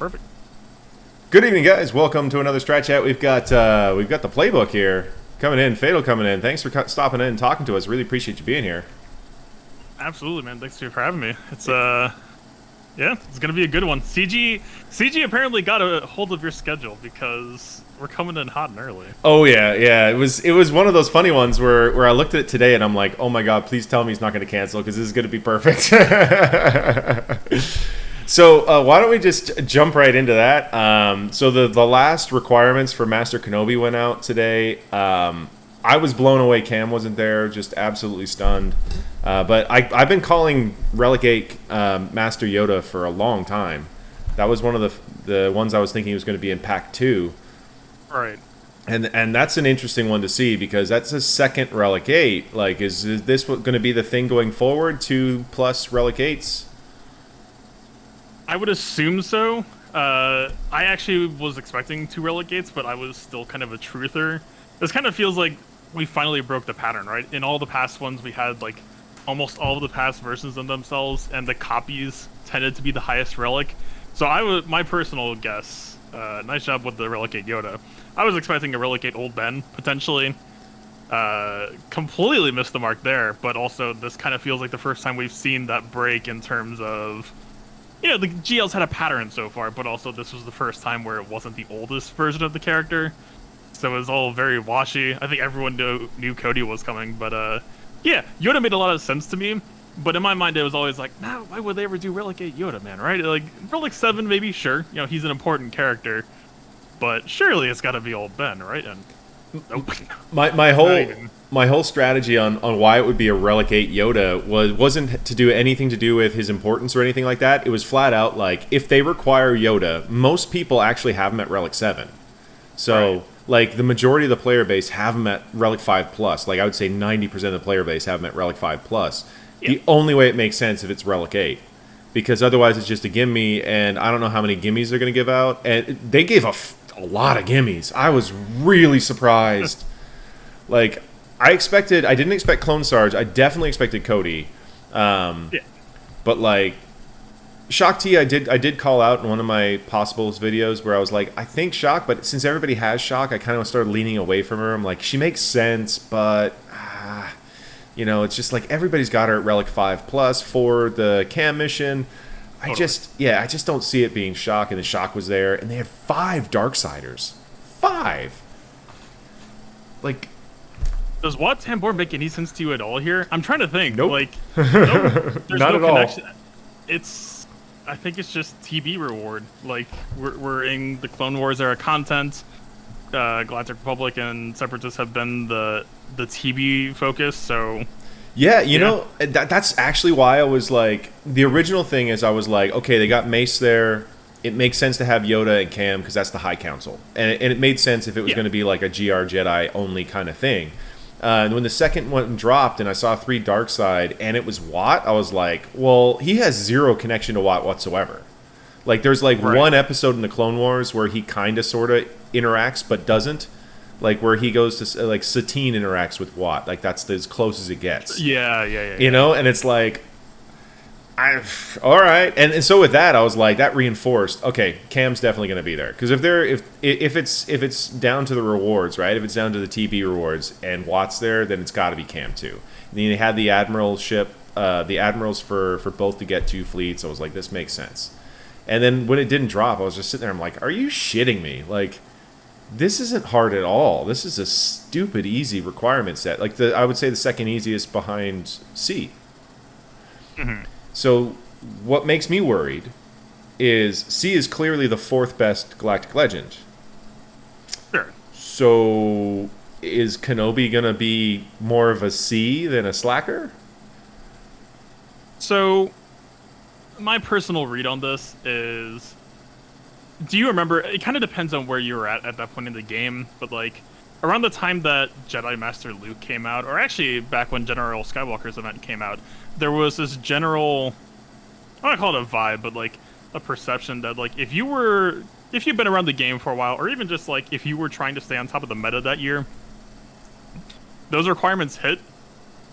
Perfect. Good evening, guys. Welcome to another Strat Chat. We've got the Playbook here coming in. Fatal coming in. Thanks for stopping in and talking to us. Really appreciate you being here. Absolutely, man. Thanks for having me. It's yeah, it's gonna be a good one. CG apparently got a hold of your schedule because we're coming in hot and early. Oh yeah. It was one of those funny ones where I looked at it today and I'm like, oh my god, please tell me he's not going to cancel because this is going to be perfect. So why don't we just jump right into that? So the last requirements for Master Kenobi went out today. I was blown away. Cam wasn't there, just absolutely stunned. But I've been calling Relic 8 Master Yoda for a long time. That was one of the ones I was thinking was going to be in Pack 2. Right. And that's an interesting one to see because that's a second Relic 8. Like, is this going to be the thing going forward? 2+ Relic 8s? I would assume so. I actually was expecting 2 Relic Gates, but I was still kind of a truther. This kind of feels like we finally broke the pattern, right? In all the past ones, we had like almost all of the past versions of themselves, and the copies tended to be the highest relic. So my personal guess, nice job with the Relic 8 Yoda. I was expecting a Relic 8 Old Ben, potentially. Completely missed the mark there, but also this kind of feels like the first time we've seen that break in terms of, you know, the GL's had a pattern so far, but also this was the first time where it wasn't the oldest version of the character. So it was all very washy. I think everyone knew Cody was coming, but yeah, Yoda made a lot of sense to me. But in my mind, it was always like, nah, why would they ever do Relic 8 Yoda, man, right? Like, Relic 7, maybe, sure. You know, he's an important character. But surely it's got to be Old Ben, right? And nope. My whole strategy on why it would be a Relic 8 Yoda wasn't to do anything to do with his importance or anything like that. It was flat out like, if they require Yoda, most people actually have him at Relic 7. So, right. Like, the majority of the player base have him at Relic 5+. Like, I would say 90% of the player base have him at Relic 5+. Yeah. The only way it makes sense if it's Relic 8. Because otherwise it's just a gimme, and I don't know how many gimmies they're going to give out. And they gave a lot of gimmies. I was really surprised. Like, I didn't expect Clone Sarge. I definitely expected Cody. Yeah. But, like, Shock T, I did call out in one of my possibles videos where I was like, I think Shock, but since everybody has Shock, I kind of started leaning away from her. I'm like, she makes sense, but, you know, it's just like everybody's got her at Relic 5+ for the Cam mission. I just don't see it being Shock, and then Shock was there, and they had 5 Darksiders. 5! Like, does Wat Tambor make any sense to you at all here? I'm trying to think. Nope. Like, there's Not no at connection. all. I think it's just TB reward. Like, we're in the Clone Wars era content. Galactic Republic and Separatists have been the TB focus, so... Yeah, you know, that's actually why I was like... The original thing is I was like, okay, they got Mace there. It makes sense to have Yoda and Cam because that's the High Council. And it made sense if it was going to be like a GR Jedi only kind of thing. And when the second one dropped and I saw 3 Darkside and it was Wat, I was like, well, he has 0 connection to Wat whatsoever. Like, there's like one episode in the Clone Wars where he kind of sort of interacts but doesn't. Like, where he goes to, like, Satine interacts with Wat. Like, that's as close as it gets. Yeah. You know? And it's like, all right. And so with that, I was like, that reinforced, okay, Cam's definitely going to be there. Because if it's down to the rewards, right? If it's down to the TB rewards and Wat's there, then it's got to be Cam too. And then they had the Admiral ship, the Admirals for both to get 2 fleets. I was like, this makes sense. And then when it didn't drop, I was just sitting there, I'm like, are you shitting me? Like, this isn't hard at all. This is a stupid easy requirement set. Like, I would say the second easiest behind C. Mm-hmm. So what makes me worried is C is clearly the 4th best Galactic Legend. Sure. So is Kenobi going to be more of a C than a slacker? So my personal read on this is, do you remember, it kind of depends on where you were at that point in the game, but like around the time that Jedi Master Luke came out, or actually back when General Skywalker's event came out, there was this general, I don't call it a vibe, but like a perception that like if you've been around the game for a while, or even just like if you were trying to stay on top of the meta that year, those requirements hit,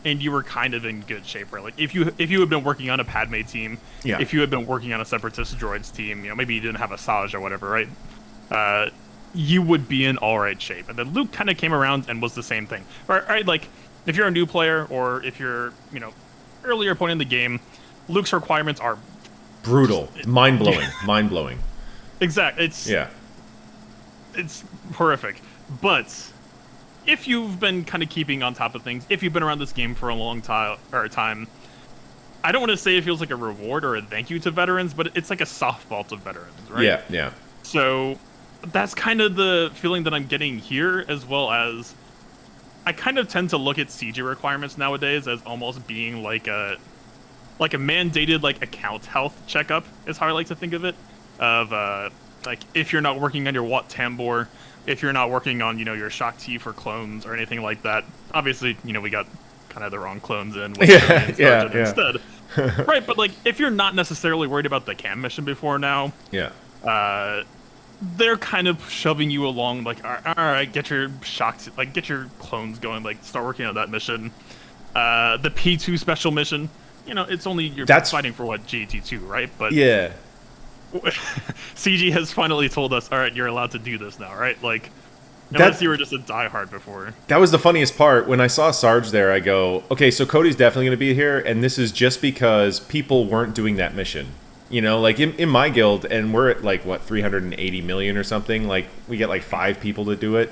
and you were kind of in good shape, right? Like if you had been working on a Padme team, Yeah. if you had been working on a Separatist droids team, maybe you didn't have a Saj or whatever, right? You would be in all right shape. And then Luke kind of came around and was the same thing, right? Like if you're a new player or if you're earlier point in the game, Luke's requirements are brutal, mind-blowing, mind-blowing. Exactly. It's horrific. But if you've been kind of keeping on top of things, if you've been around this game for a long time, I don't want to say it feels like a reward or a thank you to veterans, but it's like a softball to veterans, right? Yeah, yeah. So that's kind of the feeling that I'm getting here, as well as I kind of tend to look at CG requirements nowadays as almost being like a mandated like account health checkup is how I like to think of it. Of like if you're not working on your Wat Tambor, if you're not working on your Shak Ti for clones or anything like that. Obviously, we got kind of the wrong clones in with instead. Right, but like if you're not necessarily worried about the cam mission before now, they're kind of shoving you along like, all right, get your Shak, like get your clones going, like start working on that mission. The P2 special mission, it's only you're fighting for what GT2, right? But yeah. CG has finally told us, all right, you're allowed to do this now, right? Like, unless you were just a diehard before. That was the funniest part. When I saw Sarge there, I go, okay, so Cody's definitely going to be here, and this is just because people weren't doing that mission. Like in my guild, and we're at like, what, 380 million or something? Like, we get like 5 people to do it.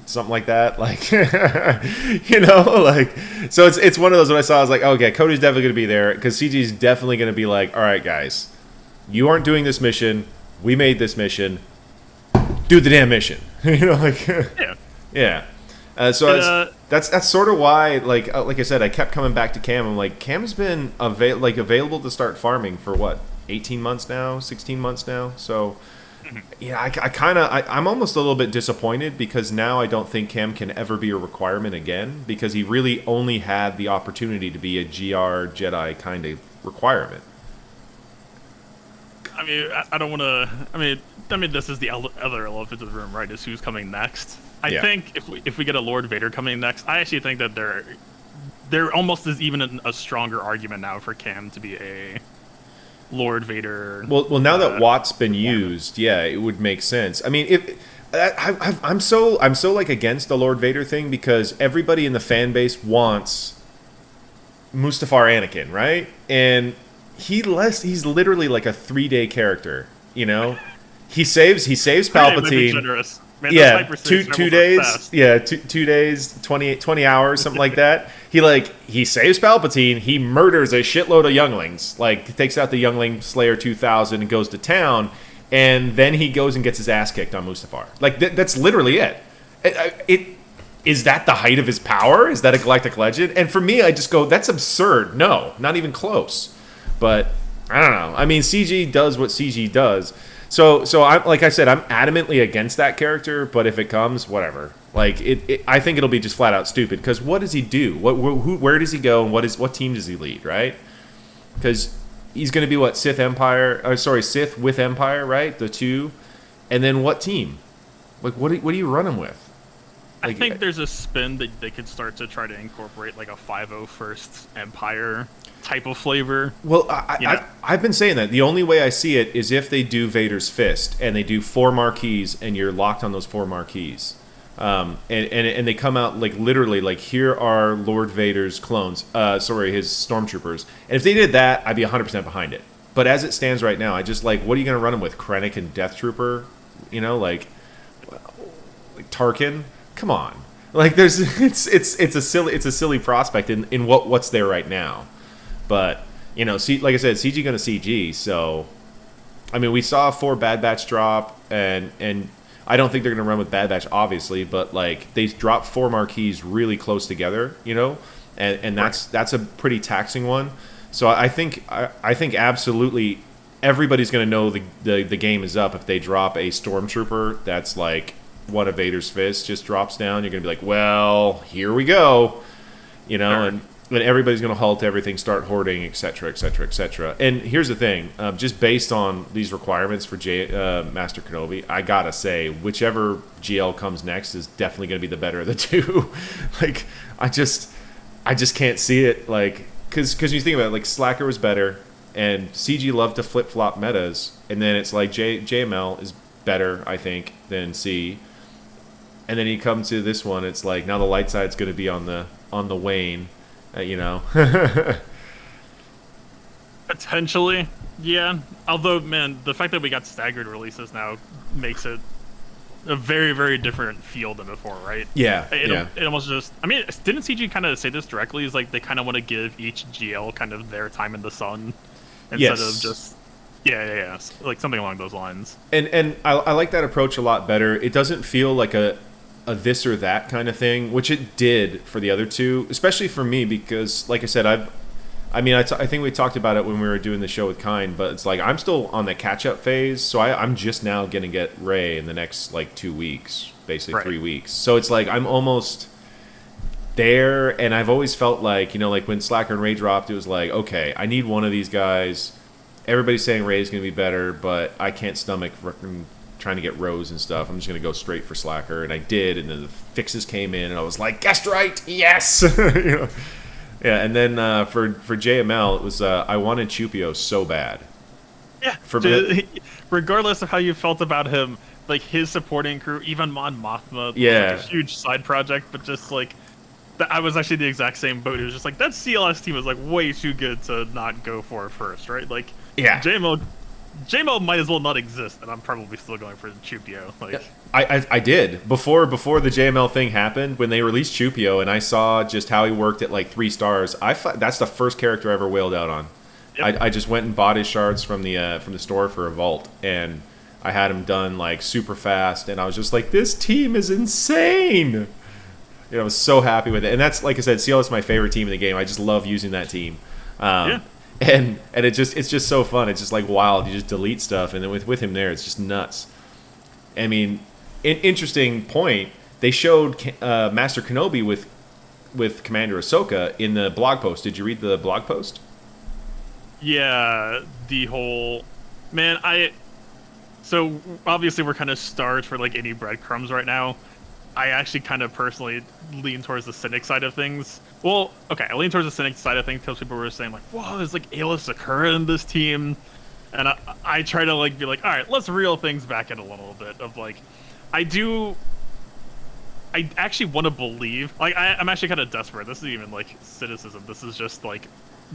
Something like that. Like, like, so it's one of those when I saw, I was like, okay, Cody's definitely going to be there, because CG's definitely going to be like, all right, guys. You aren't doing this mission. We made this mission. Do the damn mission. Yeah. So that's sort of why, like I said, I kept coming back to Cam. I'm like, Cam's been available to start farming for what, 18 months now, 16 months now. So yeah, I'm almost a little bit disappointed because now I don't think Cam can ever be a requirement again because he really only had the opportunity to be a GR Jedi kind of requirement. I mean, I don't want to. I mean, this is the other elephant in the room, right? Is who's coming next? I think if we get a Lord Vader coming next, I actually think that there almost is even a stronger argument now for Cam to be a Lord Vader. Well, now that Watt's been used, yeah, it would make sense. I mean, I'm so like against the Lord Vader thing because everybody in the fan base wants Mustafar Anakin, right? And he's literally like a 3-day character, He saves Palpatine. Man, yeah, two days. Yeah, 2 days, 20 hours, something like that. He saves Palpatine. He murders a shitload of younglings. Like takes out the Youngling Slayer 2000 and goes to town, and then he goes and gets his ass kicked on Mustafar. Like that's literally it. Is that the height of his power? Is that a galactic legend? And for me, I just go, that's absurd. No, not even close. But I don't know. I mean, CG does what CG does. So I'm like I said, I'm adamantly against that character. But if it comes, whatever. Like I think it'll be just flat out stupid. Because what does he do? Where does he go? And what team does he lead? Right? Because he's going to be what Sith with Empire, right? The 2, and then what team? Like what do you run him with? I think there's a spin that they could start to try to incorporate like a 501st Empire type of flavor. Well, I've been saying that. The only way I see it is if they do Vader's Fist and they do 4 marquees and you're locked on those 4 marquees. And they come out like literally like here are Lord Vader's clones, his stormtroopers. And if they did that, I'd be 100% behind it. But as it stands right now, I just like, what are you going to run them with? Krennic and Death Trooper? Like Tarkin? Come on. Like it's a silly prospect in what's there right now. But, like I said, CG gonna CG, so I mean we saw 4 Bad Batch drop and I don't think they're gonna run with Bad Batch obviously, but like they dropped 4 marquees really close together, and that's a pretty taxing one. So I think absolutely everybody's gonna know the game is up if they drop a stormtrooper that's like one of Vader's fists just drops down. You're gonna be like, well, here we go, and everybody's gonna halt everything, start hoarding, etc., etc., etc. And here's the thing: just based on these requirements for Master Kenobi, I gotta say, whichever GL comes next is definitely gonna be the better of the 2. Like, I just can't see it, like, because you think about it, like, Slacker was better, and CG loved to flip-flop metas, and then it's like JML is better, I think, than C, and then you come to this one, it's like, now the light side's going to be on the wane, you know? Potentially, yeah. Although, man, the fact that we got staggered releases now makes it a very, very different feel than before, right? Yeah, It almost just... I mean, didn't CG kind of say this directly? Is like they kind of want to give each GL kind of their time in the sun instead of just... Yeah. Like something along those lines. And I like that approach a lot better. It doesn't feel like a this or that kind of thing, which it did for the other two, especially for me because, like I said, I think we talked about it when we were doing the show with Kind, but it's like I'm still on the catch-up phase, so I'm just now going to get Ray in the next, like, 2 weeks, basically right. 3 weeks. So it's like I'm almost there, and I've always felt like, you know, like when Slacker and Ray dropped, it was like, okay, I need one of these guys. Everybody's saying Ray's going to be better, but I can't stomach trying to get Rose and stuff. I'm just going to go straight for Slacker, and I did, and then the fixes came in, and I was like, guessed right, yes! You know? Yeah, and then for JML, it was I wanted Chupio so bad. Yeah, regardless of how you felt about him, like his supporting crew, even Mon Mothma, yeah, like a huge side project, but just like I was actually the exact same boat. It was just like that CLS team was like way too good to not go for first, right? Like, yeah, JML might as well not exist, and I'm probably still going for Chupio. Like, I did before the JML thing happened when they released Chupio, and I saw just how he worked at like 3 stars. That's the first character I ever wailed out on. Yep. I just went and bought his shards from the store for a vault, and I had him done like super fast, and I was just like, this team is insane. You know, I was so happy with it, and that's, like I said, CL is my favorite team in the game. I just love using that team. Yeah. And it's just so fun. It's just like wild. You just delete stuff, and then with him there, it's just nuts. I mean, interesting point. They showed Master Kenobi with Commander Ahsoka in the blog post. Did you read the blog post? Yeah, the whole So obviously we're kind of starved for like any breadcrumbs right now. I actually kind of personally lean towards the Cynic side of things. Well, okay, I lean towards the Cynic side of things because people were saying like, "Whoa, there's like Aayla Secura in this team," and I try to like be like, "All right, let's reel things back in a little bit." Of like, I actually want to believe. Like, I'm actually kind of desperate. This isn't even like cynicism. This is just like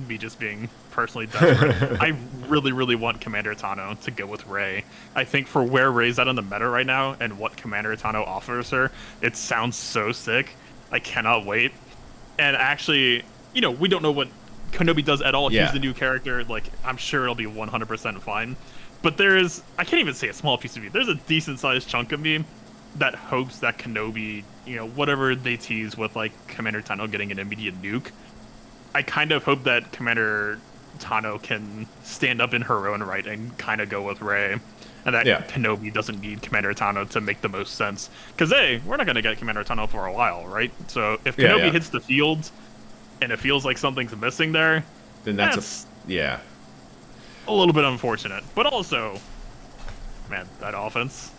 me just being personally desperate. I really, really want Commander Tano to go with Rey. I think for where Rey's at in the meta right now and what Commander Tano offers her, it sounds so sick. I cannot wait. And actually, you know, we don't know what Kenobi does at all. Yeah. He's the new character. Like, I'm sure it'll be 100% fine. But there's, I can't even say a small piece of me. There's a decent sized chunk of me that hopes that Kenobi, you know, whatever they tease with like Commander Tano getting an immediate nuke, I kind of hope that Commander Tano can stand up in her own right and kind of go with Rey, and that Kenobi doesn't need Commander Tano to make the most sense. Because we're not going to get Commander Tano for a while, right? So if Kenobi hits the field and it feels like something's missing there, then that's a little bit unfortunate. But also, man, that offense.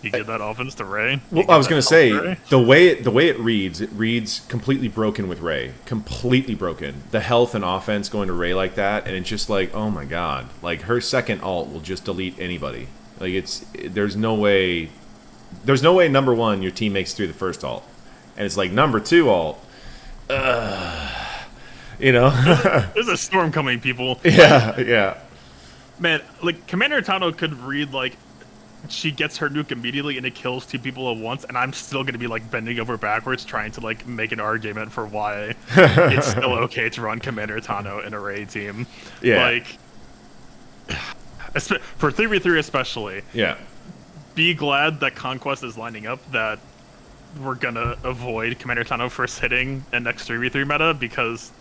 You give that offense to Rey. Well, I was going to say the way it reads completely broken with Rey, completely broken. The health and offense going to Rey like that, and it's just like, oh my god, like her second ult will just delete anybody. Like there's no way number one your team makes it through the first ult, and it's like number 2 ult. You know, there's a storm coming, people. Yeah. Man, like Commander Tano could read like. She gets her nuke immediately and it kills 2 people at once, and I'm still gonna be like bending over backwards trying to like make an argument for why it's still okay to run Commander Tano in a Rey team. Yeah. Like for 3v3 especially. Yeah. Be glad that Conquest is lining up that we're gonna avoid Commander Tano first hitting in next 3v3 meta, because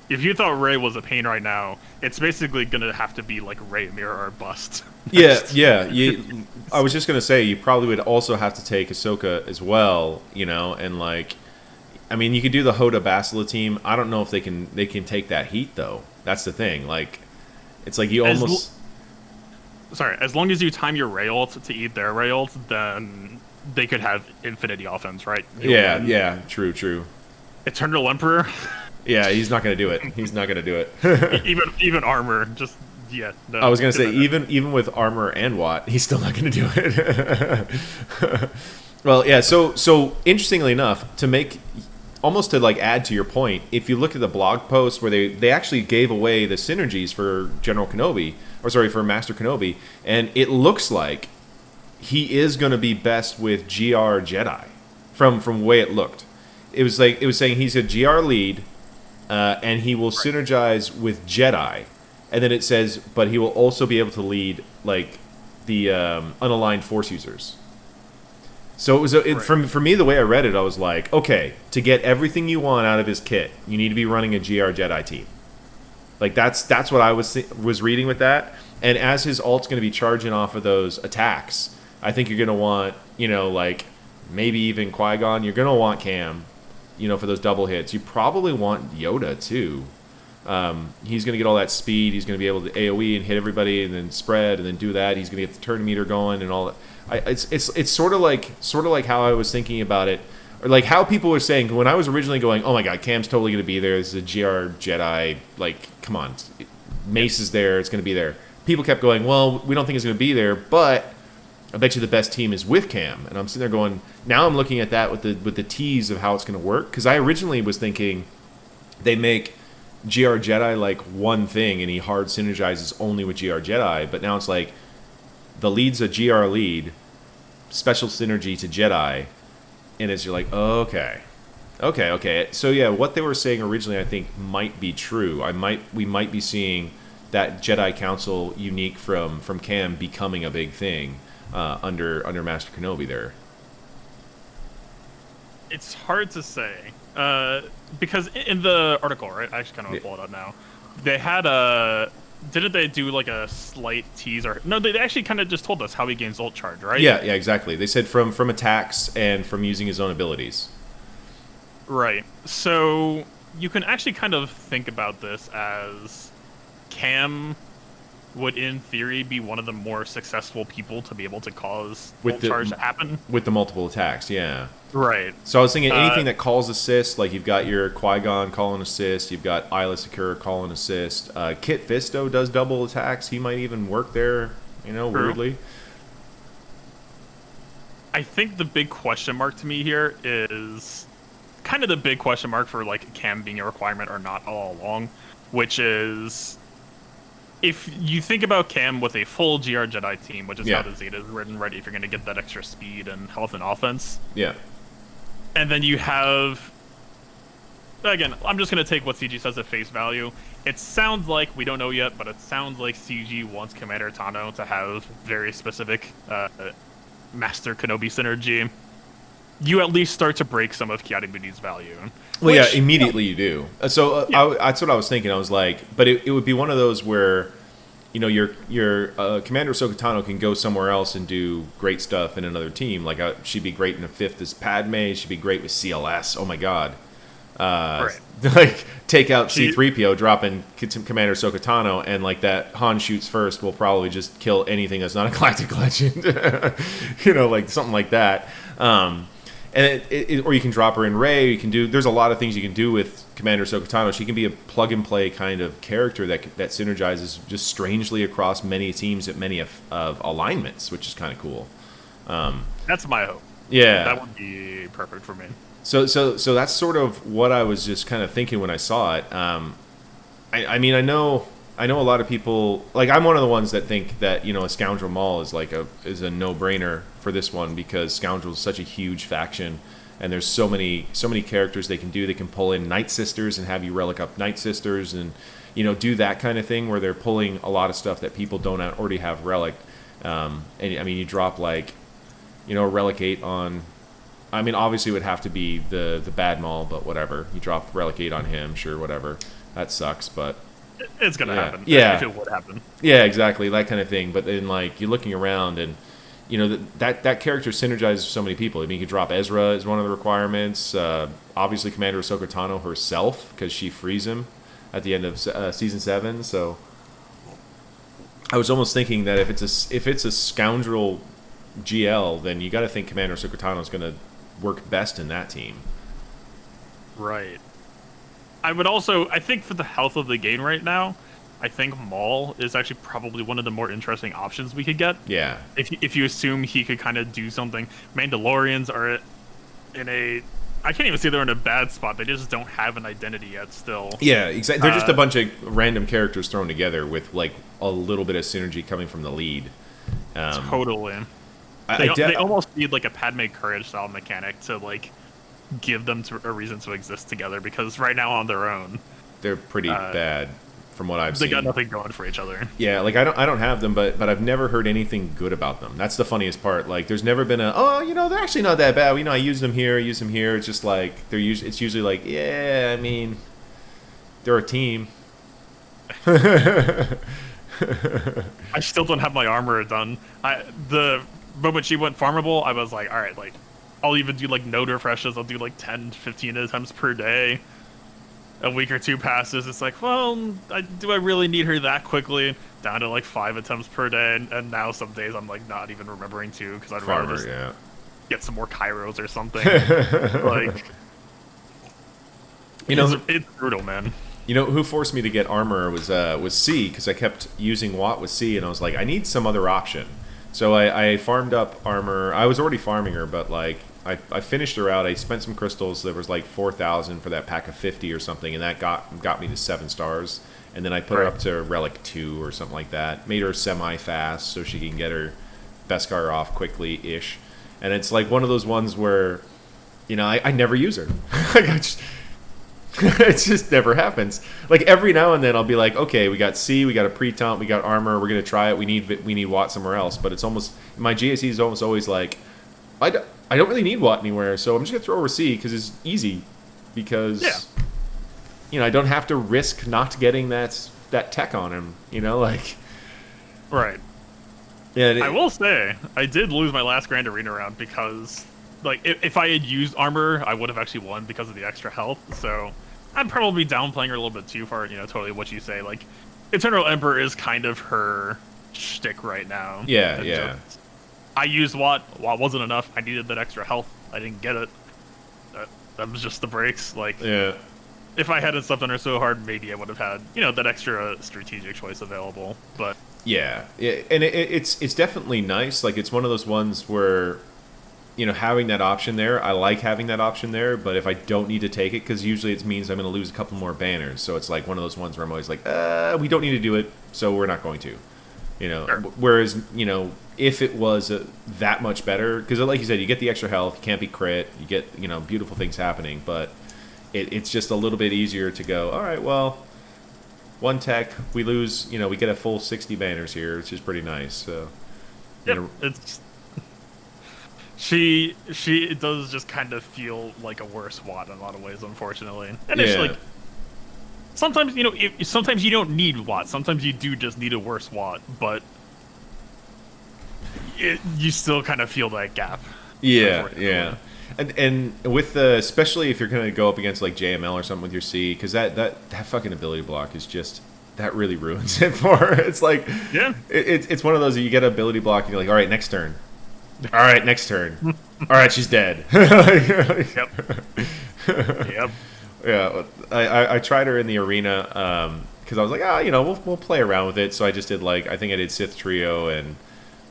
if you thought Rey was a pain right now, it's basically gonna have to be like Rey mirror or bust. Yeah. I was just gonna say you probably would also have to take Ahsoka as well, you know, and like, I mean, you could do the Hoda Basila team. I don't know if they can take that heat though. That's the thing. Like, it's like you almost. As long as you time your Rey ult to eat their Rey ult, then they could have infinity offense, right? Yeah. True. Eternal Emperor. Yeah, he's not going to do it. He's not going to do it. Even armor, just yeah. No, I was going to say even with armor and Watt, he's still not going to do it. Well, yeah. So interestingly enough, to make almost to like add to your point, if you look at the blog post where they actually gave away the synergies for General Kenobi, or sorry, for Master Kenobi, and it looks like he is going to be best with GR Jedi from the way it looked. It was saying he's a GR lead, and he will synergize with Jedi, and then it says, but he will also be able to lead like the unaligned Force users. So it was for me, the way I read it, I was like, okay, to get everything you want out of his kit, you need to be running a GR Jedi team. Like that's what I was reading with that. And as his ult's going to be charging off of those attacks, I think you're going to want, like maybe even Qui-Gon. You're going to want Cam, for those double hits. You probably want Yoda too. He's going to get all that speed. He's going to be able to AoE and hit everybody, and then spread, and then do that. He's going to get the turn meter going and all that. It's sort of like how I was thinking about it, or like how people were saying when I was originally going, oh my god, Cam's totally going to be there. This is a GR Jedi. Like, come on, Mace is there. It's going to be there. People kept going, well, we don't think it's going to be there, but I bet you the best team is with Cam. And I'm sitting there going, now I'm looking at that with the tease of how it's going to work, because I originally was thinking they make GR Jedi like one thing and he hard synergizes only with GR Jedi, but now it's like the lead's a GR lead, special synergy to Jedi, and you're like, oh, okay. So yeah, what they were saying originally, I think, might be true. We might be seeing that Jedi Council unique from Cam becoming a big thing under Master Kenobi there. It's hard to say because in the article, right? I actually kind of want to pull it up now. They had didn't they do like a slight tease or no? They actually kind of just told us how he gains ult charge, right? Yeah, exactly. They said from attacks and from using his own abilities. Right. So you can actually kind of think about this as Cam would, in theory, be one of the more successful people to be able to cause ult charge to happen with the multiple attacks. Yeah. Right. So I was thinking anything that calls assist, like you've got your Qui-Gon call an assist, you've got Isla Secure call an assist. Kit Fisto does double attacks. He might even work there, weirdly. I think the big question mark to me here is kind of the big question mark for like Cam being a requirement or not all along, which is if you think about Cam with a full GR Jedi team, which is how the Zeta is written ready, if you're going to get that extra speed and health and offense. Yeah. And then you have, again, I'm just going to take what CG says at face value. It sounds like, we don't know yet, but it sounds like CG wants Commander Tano to have very specific Master Kenobi synergy. You at least start to break some of Kiadi-Mudi's value. Well, yeah, immediately you do. So that's what I was thinking. I was like, but it would be one of those where, your Commander Ahsoka Tano can go somewhere else and do great stuff in another team. Like she'd be great in a fifth as Padme. She'd be great with CLS. Oh my god. Right. Like take out C-3PO, drop in Commander Ahsoka Tano, and like that Han shoots first will probably just kill anything that's not a Galactic Legend. Like something like that. And or you can drop her in Rey. You can do. There's a lot of things you can do with Commander Ahsoka Tano. She can be a plug and play kind of character that synergizes just strangely across many teams at many of alignments, which is kind of cool. That's my hope. Yeah, that would be perfect for me. So that's sort of what I was just kind of thinking when I saw it. I mean, I know a lot of people, like I'm one of the ones that think that a Scoundrel Maul is a no-brainer for this one, because Scoundrel is such a huge faction, and there's so many characters they can do. They can pull in Night Sisters and have you relic up Night Sisters, and do that kind of thing where they're pulling a lot of stuff that people don't already have relic. And I mean, you drop like a relic 8 on. I mean, obviously it would have to be the bad Maul, but whatever. You drop relic 8 on him, sure, whatever. That sucks, but it's gonna happen. Yeah, if it would happen. Yeah, exactly, that kind of thing. But then, like, you're looking around, and that character synergizes with so many people. I mean, you could drop Ezra as one of the requirements. Obviously, Commander Ahsoka Tano herself, because she frees him at the end of season 7. So, I was almost thinking that if it's a Scoundrel GL, then you got to think Commander Ahsoka Tano is going to work best in that team. Right. I would also, I think for the health of the game right now, I think Maul is actually probably one of the more interesting options we could get. Yeah. If you assume he could kind of do something. Mandalorians are in a, I can't even say they're in a bad spot. They just don't have an identity yet still. Yeah, exactly. They're just a bunch of random characters thrown together with like a little bit of synergy coming from the lead. Totally. They almost need like a Padme Courage style mechanic to like give them a reason to exist together, because right now on their own, they're pretty bad from what I've seen. They got nothing going for each other. Yeah, like I don't have them, but I've never heard anything good about them. That's the funniest part. Like there's never been they're actually not that bad. I use them here, It's just like it's usually like, yeah, I mean, they're a team. I still don't have my armor done. The moment she went farmable, I was like, all right, like I'll even do like node refreshes. I'll do like 10, 15 attempts per day. A week or two passes, it's like, well, do I really need her that quickly? Down to like 5 attempts per day, and now some days I'm like not even remembering to, because I'd rather just get some more Kairos or something. Like, it's brutal, man. You know who forced me to get armor was C, because I kept using Watt with C, and I was like, I need some other option. So I farmed up armor. I was already farming her, but like I finished her out. I spent some crystals. There was like 4,000 for that pack of 50 or something, and that got me to 7 stars. And then I put her up to Relic 2 or something like that. Made her semi-fast so she can get her Beskar off quickly-ish. And it's like one of those ones where, I never use her. Like it just never happens. Like every now and then I'll be like, okay, we got C, we got a pre-taunt, we got armor, we're gonna try it. We need Watt somewhere else. But it's almost, my GSE is almost always like, I don't really need Watt anywhere, so I'm just gonna throw over C because it's easy. Because I don't have to risk not getting that tech on him. Like right. Yeah, I will say I did lose my last Grand Arena round because, like, if I had used armor, I would have actually won because of the extra health. So I'm probably downplaying her a little bit too far. Totally what you say. Like, Eternal Emperor is kind of her shtick right now. Yeah, yeah. I used Watt. Watt wasn't enough. I needed that extra health. I didn't get it. That was just the breaks. Like, if I hadn't slept on her so hard, maybe I would have had, that extra strategic choice available. But yeah, and it's definitely nice. Like, it's one of those ones where, having that option there, I like having that option there. But if I don't need to take it, because usually it means I'm going to lose a couple more banners. So it's like one of those ones where I'm always like, we don't need to do it, so we're not going to. Sure. Whereas, if it was that much better, because like you said, you get the extra health, you can't be crit, you get, beautiful things happening, but it's just a little bit easier to go, all right, well, one tech, we lose, we get a full 60 banners here, which is pretty nice. So, it's she does just kind of feel like a worse Watt in a lot of ways, unfortunately. And it's like, sometimes, sometimes you don't need Watt. Sometimes you do just need a worse Watt, but you still kind of feel that gap. Yeah, yeah. And with especially if you're going to go up against like JML or something with your C, because that fucking ability block is just, that really ruins it for her. It's like, it's one of those that you get an ability block and you're like, all right, next turn. All right, next turn. All right, she's dead. Yep. Yeah, I tried her in the arena because I was like, we'll play around with it. So I just did I think I did Sith Trio, and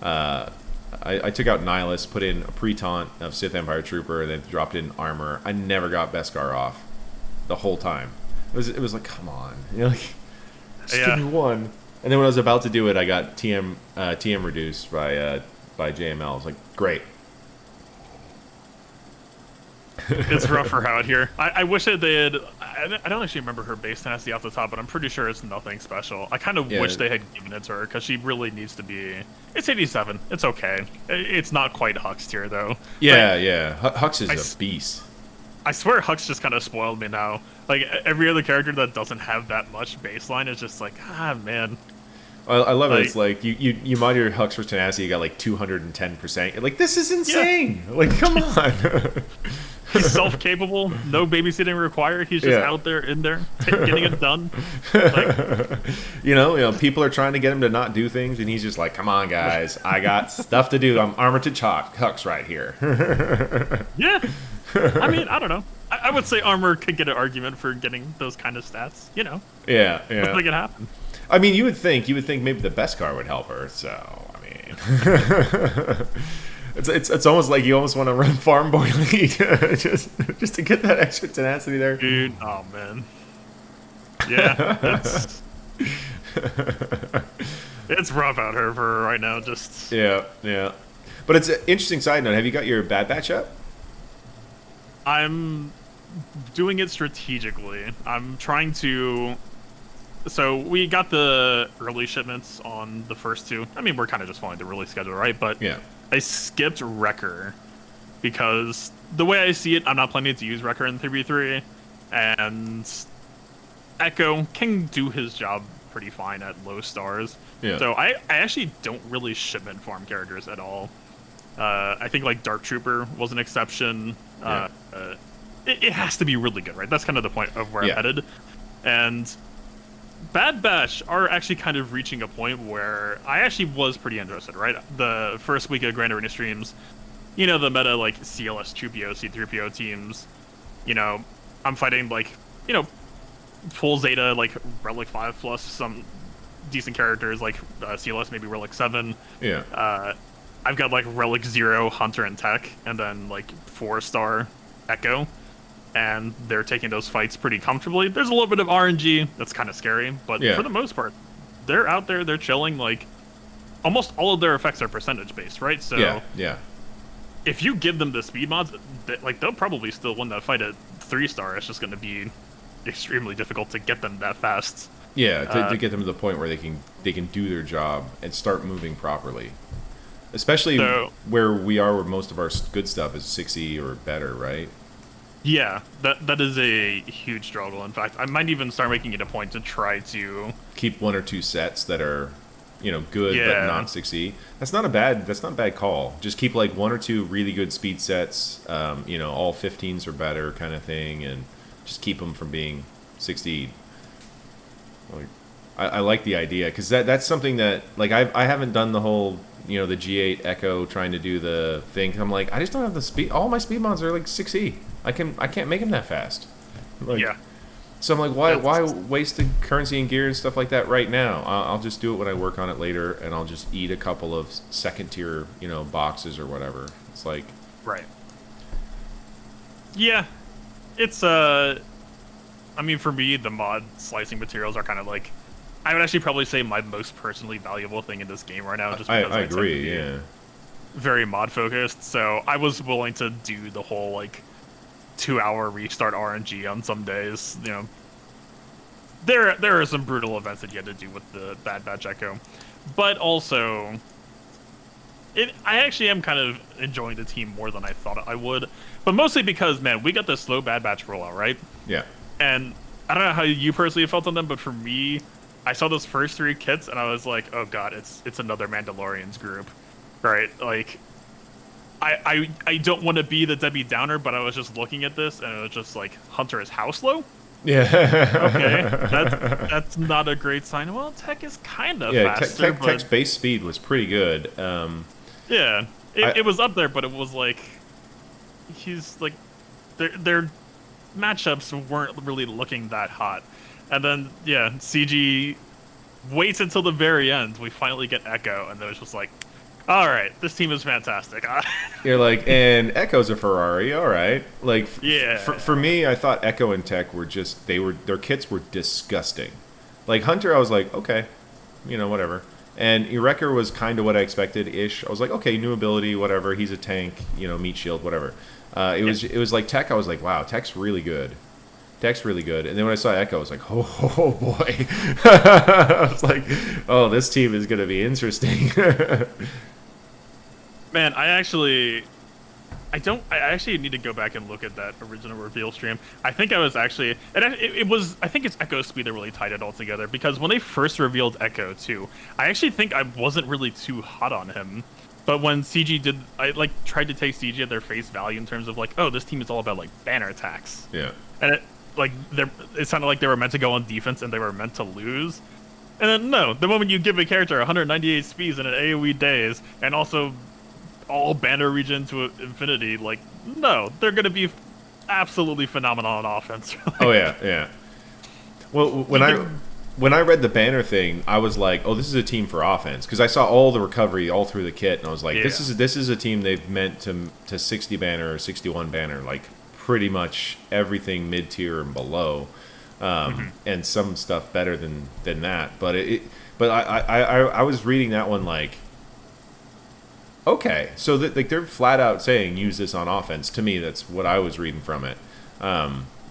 I took out Nihilus, put in a pre-taunt of Sith Empire Trooper, and then dropped in armor. I never got Beskar off the whole time. It was like, come on, just give me one. And then when I was about to do it, I got TM reduced by JML. I was like, great. It's rough for her out here. I wish that they had. I don't actually remember her base tenacity off the top, but I'm pretty sure it's nothing special. I kind of wish they had given it to her, because she really needs to be. It's 87. It's okay. It's not quite Hux tier though. Yeah. Hux is a beast. I swear Hux just kind of spoiled me now. Like, every other character that doesn't have that much baseline is just like, man. I love it. It's like you mod your Hux for tenacity, you got like 210%. You're like, this is insane. Yeah. Like, come on. He's self-capable, no babysitting required. He's just out there, in there, getting it done. Like, people are trying to get him to not do things, and he's just like, come on, guys. I got stuff to do. I'm armored to chalk. Hux right here. Yeah. I mean, I don't know. I would say armor could get an argument for getting those kind of stats. You know. Yeah, Let's yeah. make it happen. I mean, you would think maybe the best car would help her. So I mean, it's almost like you almost want to run Farm Boy lead just to get that extra tenacity there. Dude, oh man. Yeah, it's rough out here for her right now. Just Yeah, yeah. But it's an interesting side note. Have you got your Bad Batch up? I'm doing it strategically. I'm trying to. So we got the early shipments on the first two. I mean, we're kind of just following the release schedule, right? But Yeah. I skipped Wrecker because the way I see it, I'm not planning to use Wrecker in 3v3, and Echo can do his job pretty fine at low stars. Yeah. So I actually don't really shipment farm characters at all. I think like Dark Trooper was an exception. Yeah. It has to be really good, right? That's kind of the point of where Yeah. I'm headed. And Bad Batch are actually kind of reaching a point where I actually was pretty interested, right? The first week of Grand Arena streams, you know, the meta like CLS 2PO, C3PO teams, you know, I'm fighting like, you know, full Zeta, like Relic 5 plus some decent characters like CLS, maybe Relic 7. Yeah. I've got like Relic 0, Hunter and Tech, and then like 4-star Echo. And they're taking those fights pretty comfortably. There's a little bit of RNG that's kind of scary, but Yeah. for the most part, they're out there, they're chilling. Like, almost all of their effects are percentage based, right? So Yeah. Yeah. if you give them the speed mods, like they'll probably still win that fight at 3-star. It's just going to be extremely difficult to get them that fast. Yeah, to get them to the point where they can do their job and start moving properly. Especially where we are, where most of our good stuff is 6E or better, right? Yeah, that is a huge struggle. In fact, I might even start making it a point to try to Keep one or two sets that are, you know, good but Yeah. not 6E. That's not a bad call. Just keep like one or two really good speed sets, you know, all 15s or better kind of thing, and just keep them from being 6E. Like, I like the idea because that's something that like I haven't done the whole, you know, the G8 Echo trying to do the thing. I'm like, I just don't have the speed. All my speed mods are like 6E. I can't make them that fast. Like, yeah. So I'm like, why waste the currency and gear and stuff like that right now? I'll just do it when I work on it later, and I'll just eat a couple of second tier, you know, boxes or whatever. It's like, Right. Yeah, it's I mean, for me, the mod slicing materials are kind of like, I would actually probably say my most personally valuable thing in this game right now. Just because I tend to agree, be yeah. very mod focused. So I was willing to do the whole like 2-hour restart RNG on some days. You know, there are some brutal events that you had to do with the Bad Batch Echo, but also I actually am kind of enjoying the team more than I thought I would, but mostly because, man, we got the slow Bad Batch rollout, right? Yeah. And I don't know how you personally felt on them, but for me, I saw those first 3 kits and I was like, oh god, it's another Mandalorians group, right? Like, I don't want to be the Debbie Downer, but I was just looking at this and it was just like, Hunter is how slow? Yeah. Okay, that's not a great sign. Well, Tech is kind of faster, but Tech's base speed was pretty good. yeah, it was up there, but it was like, he's like, their matchups weren't really looking that hot. And then, yeah, CG waits until the very end. We finally get Echo, and then it's just like, all right, this team is fantastic. You're like, and Echo's a Ferrari, all right. Like, Yeah. For me, I thought Echo and Tech were just their kits were disgusting. Like Hunter, I was like, okay, you know, whatever. And Wrecker was kind of what I expected ish. I was like, okay, new ability, whatever. He's a tank, you know, meat shield, whatever. It was like Tech. I was like, wow, Tech's really good. Tech's really good. And then when I saw Echo, I was like, oh boy. I was like, oh, this team is gonna be interesting. Man, I actually need to go back and look at that original reveal stream. I think I was actually, and I think it's Echo speed that really tied it all together, because when they first revealed Echo too, I actually think I wasn't really too hot on him. But when CG did, I like tried to take CG at their face value in terms of like, oh, this team is all about like banner attacks. Yeah. And it sounded like they were meant to go on defense and they were meant to lose. And then no, the moment you give a character 198 speeds and an AoE days, and also all banner regen to infinity, like, no, they're gonna be absolutely phenomenal on offense. Oh Like, yeah, yeah. Well, he can. when I read the banner thing, I was like, "Oh, this is a team for offense," because I saw all the recovery all through the kit, and I was like, Yeah. this is a team they've meant to 60 banner or 61 banner, like pretty much everything mid tier and below, and some stuff better than that. But but I was reading that one like, okay, so like they're flat out saying use this on offense. To me, that's what I was reading from it,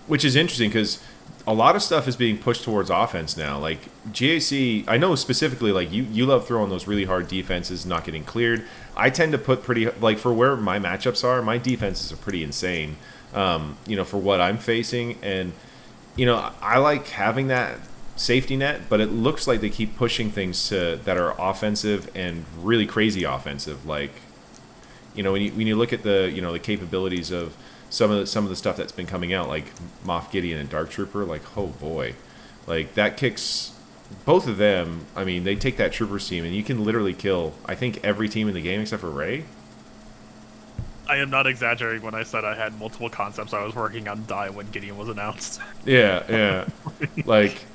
which is interesting because a lot of stuff is being pushed towards offense now. Like GAC, I know specifically, like you love throwing those really hard defenses, not getting cleared. I tend to put pretty like for where my matchups are, my defenses are pretty insane. For what I'm facing, and I like having that safety net, but it looks like they keep pushing things that are offensive and really crazy offensive. Like, when you look at the capabilities of some of the stuff that's been coming out, like Moff Gideon and Dark Trooper, like, oh boy, like that kicks both of them. I mean, they take that Troopers team and you can literally kill, I think, every team in the game except for Rey. I am not exaggerating when I said I had multiple concepts I was working on die when Gideon was announced. Yeah, yeah. Like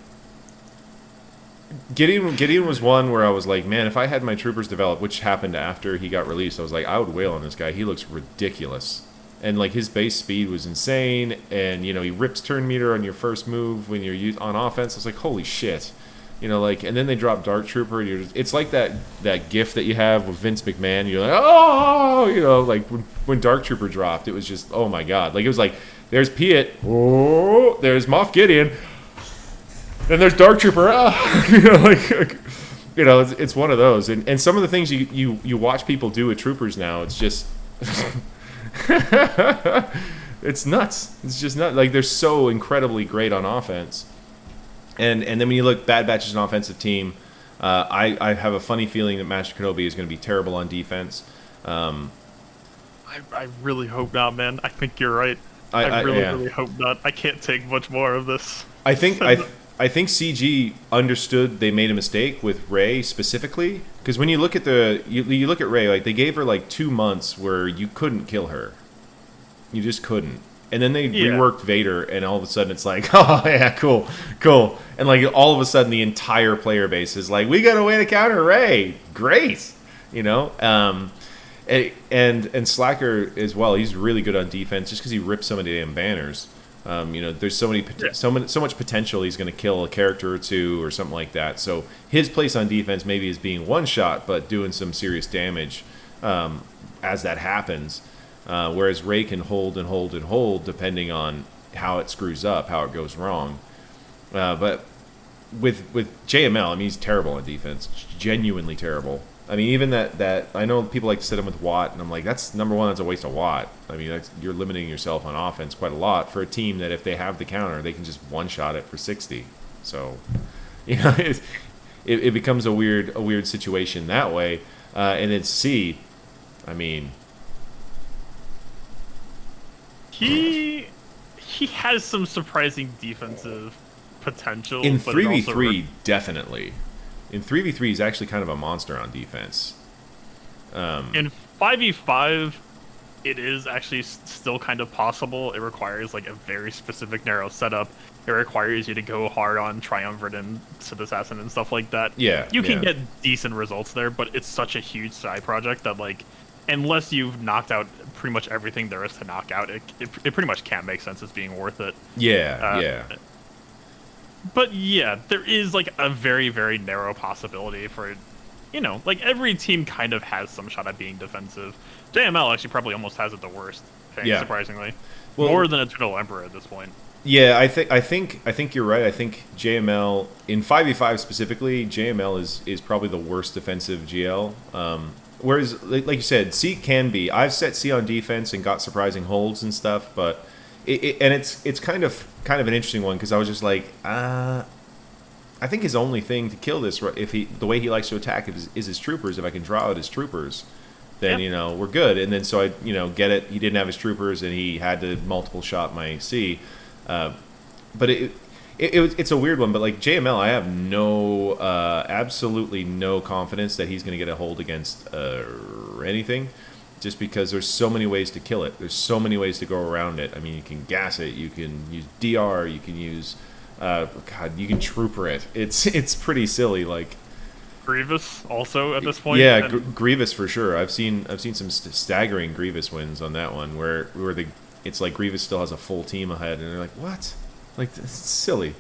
Gideon was one where I was like, man, if I had my troopers develop, which happened after he got released, I was like, I would wail on this guy. He looks ridiculous. And like his base speed was insane, and he rips turn meter on your first move when you're on offense. I was like, holy shit. And then they drop Dark Trooper, and it's like that gif that you have with Vince McMahon. You're like, oh, like when Dark Trooper dropped, it was just, oh my god. Like it was like, there's Piet, oh, there's Moff Gideon, then there's Dark Trooper. It's one of those. And some of the things you watch people do with troopers now, it's just, it's nuts. It's just nuts. Like they're so incredibly great on offense. And then when you look, Bad Batch is an offensive team. I have a funny feeling that Master Kenobi is going to be terrible on defense. I really hope not, man. I think you're right. I really hope not. I can't take much more of this. I think CG understood they made a mistake with Rey specifically, because when you look at you look at Rey, like they gave her like 2 months where you couldn't kill her, you just couldn't, and then they reworked Vader, and all of a sudden it's like, oh yeah, cool, and like all of a sudden the entire player base is like, we got a way to counter Rey, great, and Slacker as well. He's really good on defense just because he rips so many damn banners. There's so much potential. He's going to kill a character or two or something like that. So his place on defense maybe is being one shot, but doing some serious damage as that happens. Whereas Rey can hold and hold and hold depending on how it screws up, how it goes wrong. But with JML, I mean, he's terrible on defense, genuinely terrible. I mean, even that I know people like to set him with Watt, and I'm like, that's number one, that's a waste of Watt. I mean, you're limiting yourself on offense quite a lot for a team that if they have the counter, they can just one-shot it for 60. So, it becomes a weird situation that way. And then C, I mean, he has some surprising defensive potential in but 3v3, definitely. In 3v3, he's actually kind of a monster on defense. In 5v5, it is actually still kind of possible. It requires like a very specific narrow setup. It requires you to go hard on Triumvirate and Sith Assassin and stuff like that. Yeah, you can get decent results there, but it's such a huge side project that like, unless you've knocked out pretty much everything there is to knock out, it pretty much can't make sense as being worth it. Yeah. But yeah, there is like a very, very narrow possibility for, like every team kind of has some shot at being defensive. JML actually probably almost has it the worst thing, surprisingly. Well, more than Eternal Emperor at this point. Yeah, I think you're right. I think JML in 5v5 specifically, JML is probably the worst defensive GL. Whereas, like you said, C can be. I've set C on defense and got surprising holds and stuff, but it's kind of an interesting one because I was just like, I think his only thing to kill this, if the way he likes to attack is his troopers. If I can draw out his troopers, then we're good. And then so I get it. He didn't have his troopers and he had to multiple shot my C, but it's a weird one. But like JML, I have absolutely no confidence that he's going to get a hold against anything. just because there's so many ways to kill it. There's so many ways to go around it. I mean, you can gas it, you can use DR, you can use, God, you can trooper it. It's pretty silly, like. Grievous also at this point. Yeah, Grievous for sure. I've seen some staggering Grievous wins on that one where it's like Grievous still has a full team ahead, and they're like, what? Like, it's silly.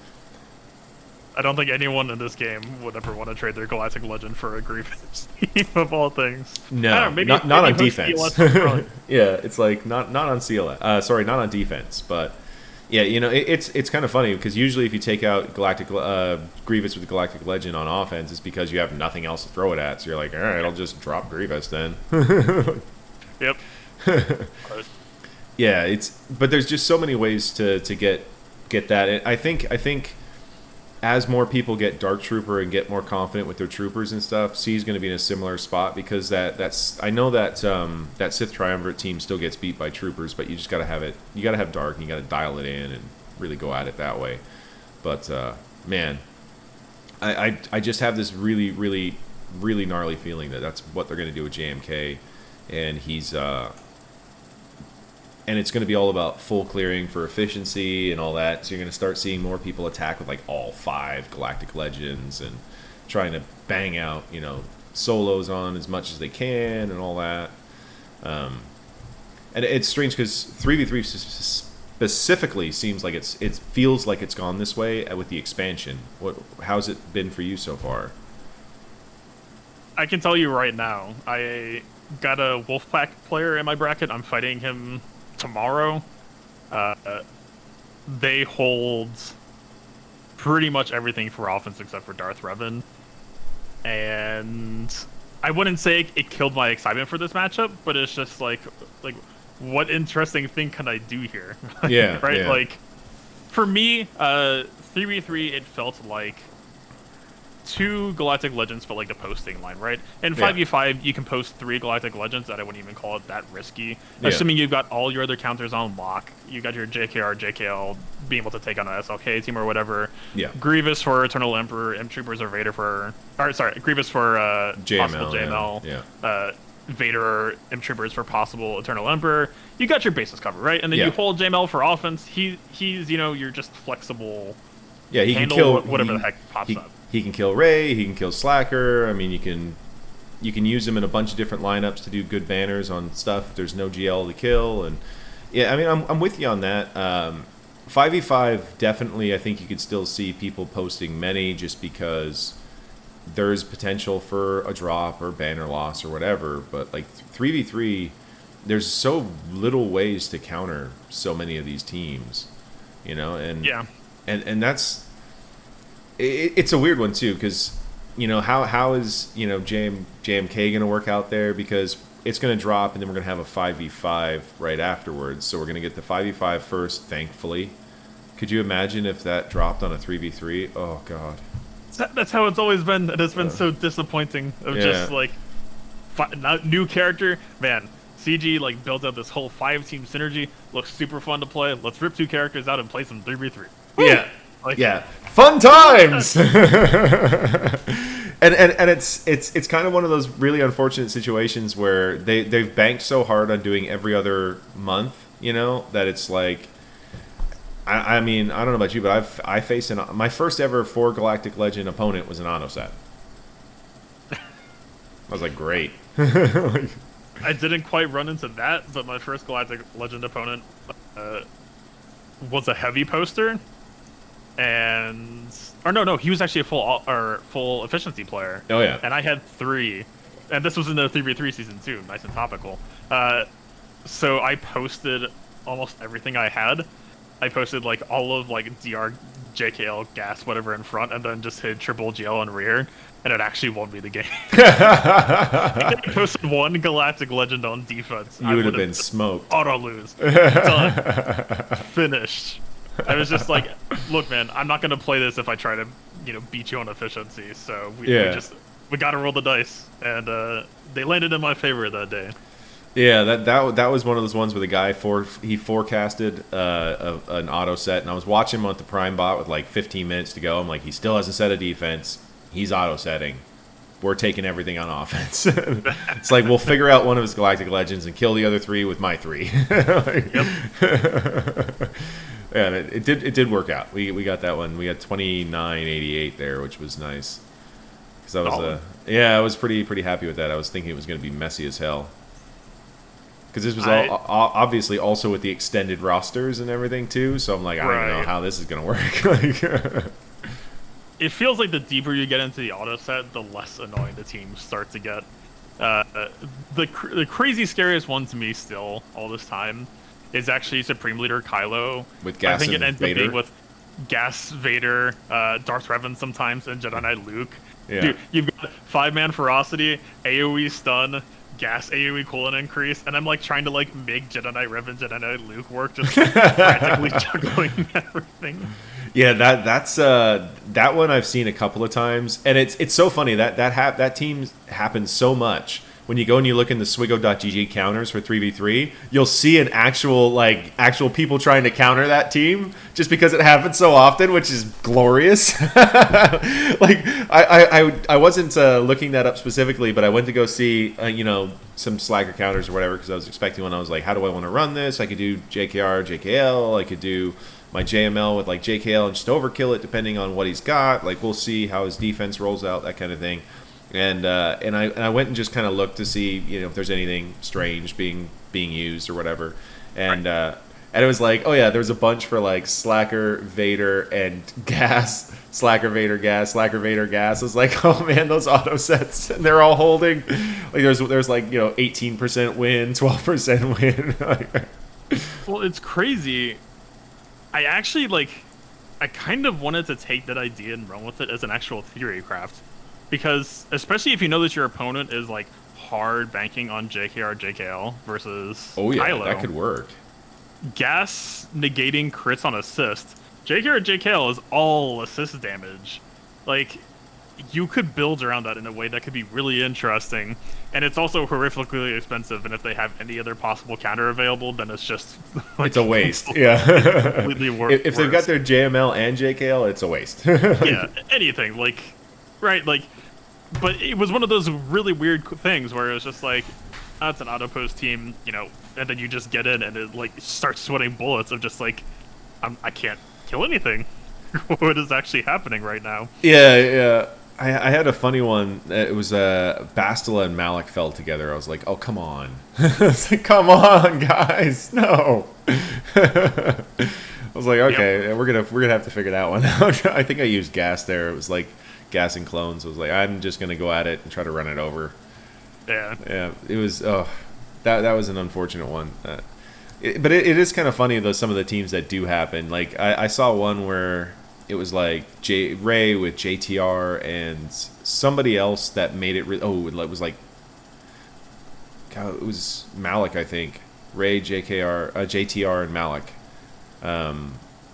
I don't think anyone in this game would ever want to trade their Galactic Legend for a Grievous team of all things. No, maybe, not on defense. Yeah, it's like not on CLS. Sorry, not on defense. But yeah, you know, it's kind of funny because usually if you take out Grievous with the Galactic Legend on offense, it's because you have nothing else to throw it at. So you're like, all right, I'll just drop Grievous then. Yep. Yeah, but there's just so many ways to get that. And I think as more people get Dark Trooper and get more confident with their troopers and stuff, C's going to be in a similar spot because that's I know that that Sith Triumvirate team still gets beat by troopers, but you just got to have it. You got to have Dark, and you got to dial it in and really go at it that way. But man, I just have this really really gnarly feeling that that's what they're going to do with JMK, and he's and it's going to be all about full clearing for efficiency and all that. So you're going to start seeing more people attack with like all 5 Galactic Legends and trying to bang out, you know, solos on as much as they can and all that. And it's strange because 3v3 specifically seems like it feels like it's gone this way with the expansion. How's it been for you so far? I can tell you right now, I got a Wolfpack player in my bracket. I'm fighting him tomorrow. They hold pretty much everything for offense except for Darth Revan, and I wouldn't say it killed my excitement for this matchup, but it's just like what interesting thing can I do here? Yeah, right. Yeah. Like for me, 3v3, it felt like 2 Galactic Legends felt like the posting line, right? In 5v5, you can post 3 Galactic Legends that I wouldn't even call it that risky. Yeah. Assuming you've got all your other counters on lock. You got your JKR, JKL being able to take on an SLK team or whatever. Yeah. Grievous for Eternal Emperor, M Troopers or Vader for... Or, sorry, Grievous for possible JML. Yeah. Vader, M Troopers for possible Eternal Emperor. You got your bases covered, right? And then you hold JML for offense. He's, you know, you're just flexible. Yeah, he can kill... whatever the heck pops up. He can kill Rey, he can kill Slacker. I mean, you can use him in a bunch of different lineups to do good banners on stuff. There's no GL to kill, and yeah, I mean, I'm with you on that. 5v5 definitely, I think you could still see people posting many just because there's potential for a drop or banner loss or whatever. But like 3v3, there's so little ways to counter so many of these teams, you know, and yeah, and that's. It's a weird one too, because you know how is JMK going to work out there, because it's going to drop and then we're going to have a 5v5 right afterwards. So we're going to get the 5v5 first, thankfully. Could you imagine if that dropped on a 3v3? Oh god. That's how it's always been. It has been so disappointing. Of just like new character, man. CG like built up this whole 5-team synergy. Looks super fun to play. Let's rip 2 characters out and play some 3v3. Yeah. Like, yeah, fun times. and it's kind of one of those really unfortunate situations where they've banked so hard on doing every other month, you know, that it's like, I mean, I don't know about you, but I faced my first ever 4 Galactic Legend opponent was an auto set. I was like, great. I didn't quite run into that, but my first Galactic Legend opponent was a heavy poster. No, he was actually a full efficiency player. Oh yeah. And I had 3, and this was in the 3v3 season too. Nice and topical. So I posted almost everything I had. I posted like all of like DR, JKL, gas, whatever in front, and then just hit triple GL in rear, and it actually won me the game. I posted 1 Galactic Legend on defense. You would have been smoked. Auto lose. Done. Finished. I was just like, look, man, I'm not going to play this if I try to, beat you on efficiency. So we got to roll the dice. And they landed in my favor that day. Yeah, that was one of those ones where the guy forecasted an auto set. And I was watching him on the Prime bot with like 15 minutes to go. I'm like, he still hasn't set a defense. He's auto setting. we're taking everything on offense. It's like, we'll figure out one of his Galactic Legends and kill the other 3 with my 3. Like, yep. Yeah, it did work out. We got that one. We got 2988 there, which was nice. Because I was I was pretty happy with that. I was thinking it was going to be messy as hell. Because this was obviously also with the extended rosters and everything too. So I'm like, I don't even know how this is going to work. Like, it feels like the deeper you get into the auto set, the less annoying the teams start to get. The crazy scariest one to me still all this time is actually Supreme Leader Kylo. With Gas, I think it ends up being with Gas, Vader, Darth Revan sometimes, and Jedi Knight Luke. Yeah. Dude, you've got 5-man ferocity, AoE stun, Gas AoE colon increase, and I'm like trying to like make Jedi Knight Revan, Jedi Knight Luke work, just like, frantically juggling everything. Yeah, that's that one I've seen a couple of times, and it's so funny that team happens so much. When you go and you look in the SWGO.gg counters for 3v3, you'll see an actual people trying to counter that team just because it happens so often, which is glorious. Like I wasn't looking that up specifically, but I went to go see some Slacker counters or whatever because I was expecting one. I was like, how do I want to run this? I could do JKR, JKL. I could do my JML with like JKL and just overkill it depending on what he's got. Like we'll see how his defense rolls out, that kind of thing. And I went and just kind of looked to see if there's anything strange being used or whatever, and it was like, oh yeah, there's a bunch for like Slacker, Vader, and Gas. Slacker, Vader, Gas. Slacker, Vader, Gas. I was like, oh man, those auto sets, and they're all holding. Like there's like 18% win, 12% win. Well, it's crazy. I actually I kind of wanted to take that idea and run with it as an actual theory craft. Because, especially if you know that your opponent is, like, hard banking on JKR, JKL versus Kylo. That could work. Gas negating crits on assist. JKR, JKL is all assist damage. Like, you could build around that in a way that could be really interesting. And it's also horrifically expensive, and if they have any other possible counter available, then it's just... like, it's a waste, yeah. Completely if they've got their JML and JKL, it's a waste. Yeah, anything, like... Right, like... But it was one of those really weird things where it was just like, it's an auto-post team, and then you just get in and it, like, starts sweating bullets of just like, I can't kill anything. What is actually happening right now? Yeah. I had a funny one. It was Bastila and Malik fell together. I was like, oh, come on. It's like, come on, guys. No. I was like, okay, we're gonna have to figure that one out. I think I used Gas there. It was like Gas and clones. I was like, I'm just gonna go at it and try to run it over. Yeah. It was that was an unfortunate one. But it is kind of funny though. Some of the teams that do happen. Like I saw one where it was like Ray with JTR and somebody else that made it. It was like, God, it was Malik, I think. Ray, JTR, and Malik.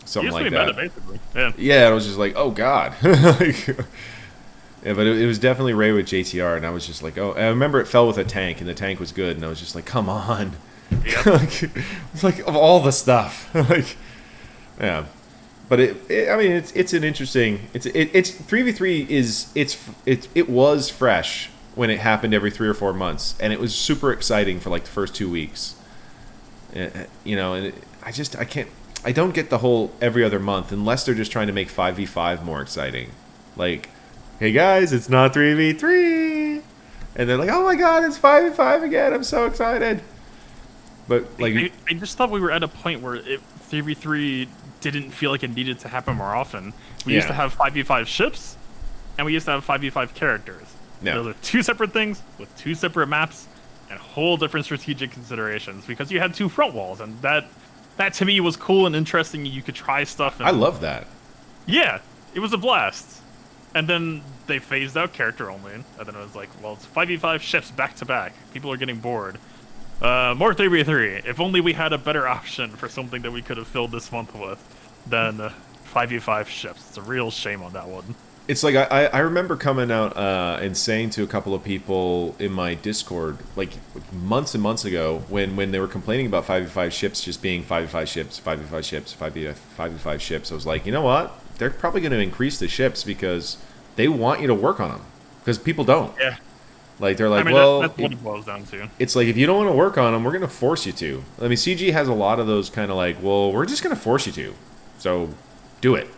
Something like that. Basically. Yeah, it was just like, oh god. Yeah, but it was definitely Ray with JTR, and I was just like, oh. I remember it fell with a tank, and the tank was good, and I was just like, come on. Yep. It's like of all the stuff, like, yeah. But I mean, it's an interesting. It's 3v3 it was fresh when it happened every 3 or 4 months, and it was super exciting for like the first 2 weeks. And I don't get the whole every other month unless they're just trying to make 5v5 more exciting. Like, hey guys, it's not 3v3, and they're like, oh my god, it's 5v5 again. I'm so excited. But like, I just thought we were at a point where 3v3 didn't feel like it needed to happen more often. We used to have 5v5 ships, and we used to have 5v5 characters. Yeah. Those are 2 separate things with 2 separate maps and whole different strategic considerations because you had 2 front walls, and that to me was cool and interesting. You could try stuff. And, I love that. Yeah, it was a blast. And then they phased out character only, and then it was like, well, it's 5v5 ships back to back. People are getting bored. More 3v3. If only we had a better option for something that we could have filled this month with than 5v5 ships. It's a real shame on that one. It's like I remember coming out and saying to a couple of people in my Discord like months and months ago when they were complaining about 5v5 ships just being 5v5 ships, 5v5 ships, 5v5 ships. I was like, you know what? They're probably going to increase the ships because they want you to work on them. because people don't. Yeah. Like they're like, I mean, well, that's what it boils down to. it's like if you don't want to work on them, we're gonna force you to. I mean, CG has a lot of those kind of like, well, we're just gonna force you to, so do it.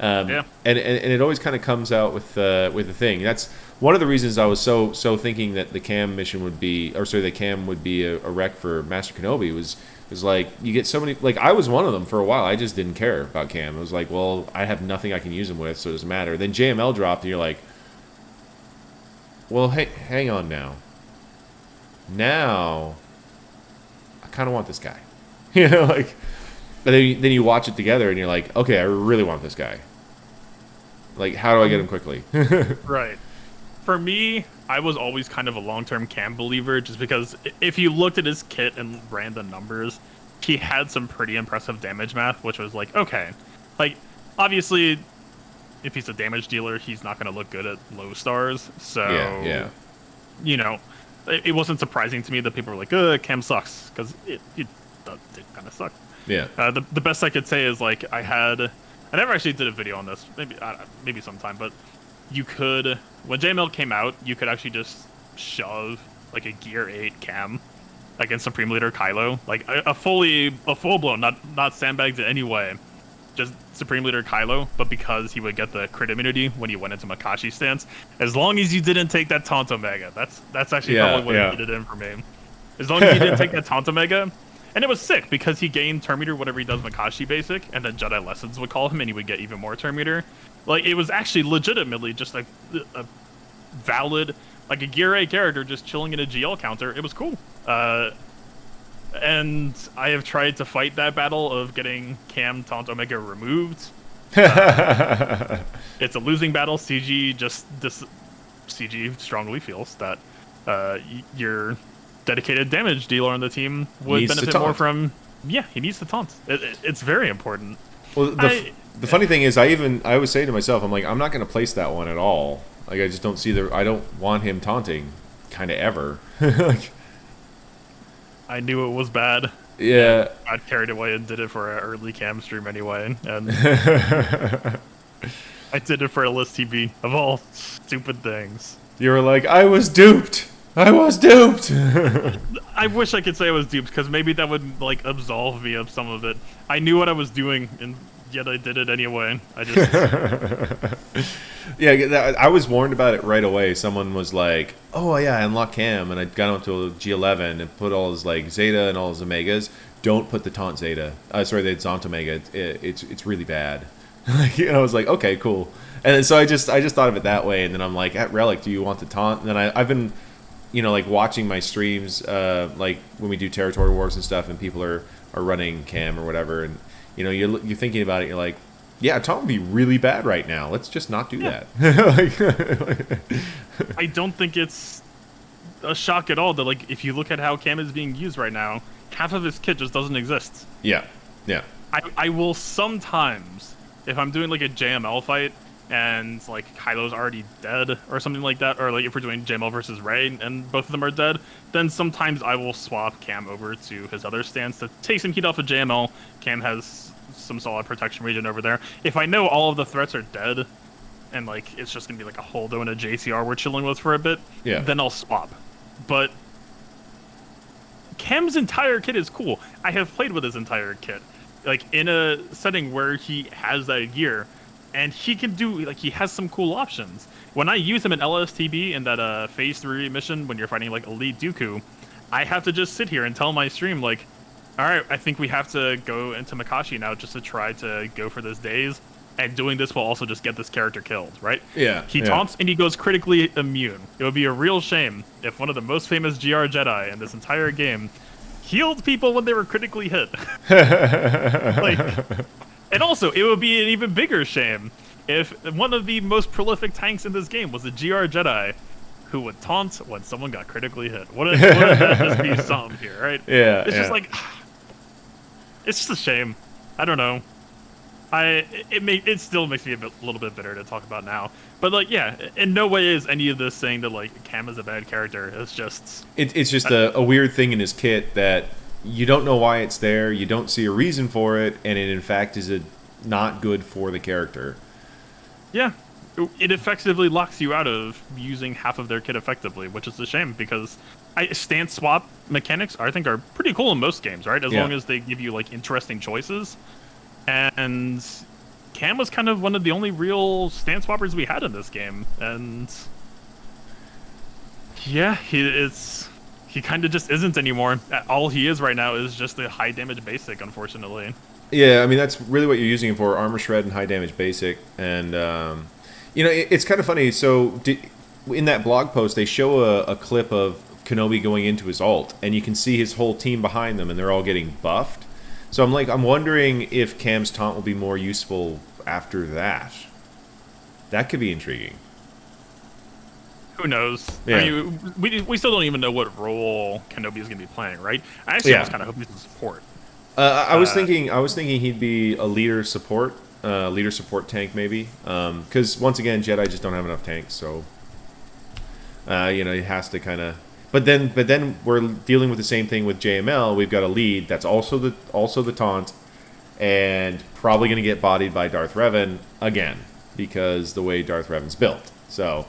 Yeah. And it always kind of comes out with the thing. That's one of the reasons I was so thinking that the cam mission would be, or sorry, the cam would be a wreck for Master Kenobi was like you get so many. Like I was one of them for a while. I just didn't care about cam. It was like, well, I have nothing I can use him with, so it doesn't matter. Then JML dropped, and you're like, well, hey, hang on now. Now, I kind of want this guy. You know, like, but then you watch it together, and you're like, okay, I really want this guy. Like, how do I get him quickly? Right. For me, I was always kind of a long-term Cam believer, just because if you looked at his kit and ran the numbers, he had some pretty impressive damage math, which was like, okay. Like, obviously, if he's a damage dealer, he's not going to look good at low stars. So, yeah. you know, it wasn't surprising to me that people were like, Cam sucks, because it kind of sucked. Yeah. The best I could say is, like, I never actually did a video on this, maybe sometime, but you could, when JML came out, you could actually just shove, like, a Gear 8 Cam against Supreme Leader Kylo. Like, a full-blown, not sandbagged in any way, just Supreme Leader Kylo, but because he would get the crit immunity when he went into Makashi stance, as long as you didn't take that Taunt Omega, that's actually probably what it did in for me. As long as you didn't take that Taunt Omega, and it was sick, because he gained Turn Meter whenever he does Makashi basic, and then Jedi Lessons would call him, and he would get even more Turn Meter. Like, it was actually legitimately just like a valid, like a Gear 8 character just chilling in a GL counter. It was cool. And I have tried to fight that battle of getting Cam Taunt Omega removed. It's a losing battle. CG strongly feels that your dedicated damage dealer on the team would benefit more from. Yeah, he needs to taunt. It's very important. Well, the funny thing is, I was saying to myself, I'm like, I'm not going to place that one at all. Like, I just don't see I don't want him taunting, kind of ever. Like, I knew it was bad. Yeah. I got carried away and did it for an early cam stream anyway, and I did it for a list TV of all stupid things. You were like, I was duped. I was duped. I wish I could say I was duped, because maybe that would, like, absolve me of some of it. I knew what I was doing, and yet I did it anyway. I just... Yeah, I was warned about it right away. Someone was like, oh, yeah, I unlocked Cam, and I got him to a G11 and put all his, like, Zeta and all his Omegas. Don't put the Taunt Zeta. Sorry, the Taunt Omega. It's really bad. You know, I was like, okay, cool. And then, so I just thought of it that way, and then I'm like, at Relic, do you want the Taunt? And then I've been... You know, like watching my streams, like when we do territory wars and stuff, and people are running Cam or whatever, and you know, you're thinking about it, you're like, yeah, Taunt would be really bad right now. Let's just not do that. I don't think it's a shock at all that, like, if you look at how Cam is being used right now, half of his kit just doesn't exist. Yeah. I will sometimes, if I'm doing like a JML fight, and like Kylo's already dead or something like that, or like if we're doing JML versus Rey and both of them are dead, then sometimes I will swap Cam over to his other stance to take some heat off of JML. Cam has some solid protection region over there. If I know all of the threats are dead, and like it's just gonna be like a Holdo and a JCR we're chilling with for a bit, then I'll swap. But Cam's entire kit is cool. I have played with his entire kit, like in a setting where he has that gear. And he can do, like, he has some cool options. When I use him in LSTB in that Phase 3 mission, when you're fighting, like, Elite Dooku, I have to just sit here and tell my stream, like, alright, I think we have to go into Makashi now just to try to go for this daze. And doing this will also just get this character killed, right? Yeah. He taunts and he goes critically immune. It would be a real shame if one of the most famous GR Jedi in this entire game healed people when they were critically hit. Like... And also, it would be an even bigger shame if one of the most prolific tanks in this game was a GR Jedi who would taunt when someone got critically hit. Wouldn't that just be something here, right? Yeah. It's just like... It's just a shame. I don't know. It still makes me a little bit bitter to talk about now. But, like, yeah, in no way is any of this saying that, like, Cam is a bad character. It's just... It's just a weird thing in his kit that... You don't know why it's there, you don't see a reason for it, and it in fact is not good for the character. Yeah. it effectively locks you out of using half of their kit effectively, which is a shame because stance swap mechanics I think are pretty cool in most games, right? As Yeah. long as they give you like interesting choices. And Cam was kind of one of the only real stance swappers we had in this game, and yeah, he kind of just isn't anymore. All he is right now is just a high damage basic, unfortunately. Yeah, I mean that's really what you're using him for: armor shred and high damage basic. And it's kind of funny. So in that blog post, they show a clip of Kenobi going into his ult, and you can see his whole team behind them, and they're all getting buffed. So I'm wondering if Cam's taunt will be more useful after that. That could be intriguing. Who knows? Yeah. I mean, we still don't even know what role Kenobi is going to be playing, right? I actually almost kind of hope he's in support. I was thinking he'd be a leader support tank maybe. Because once again, Jedi just don't have enough tanks, so he has to kind of. But then we're dealing with the same thing with JML. We've got a lead that's also the taunt, and probably going to get bodied by Darth Revan again because the way Darth Revan's built. So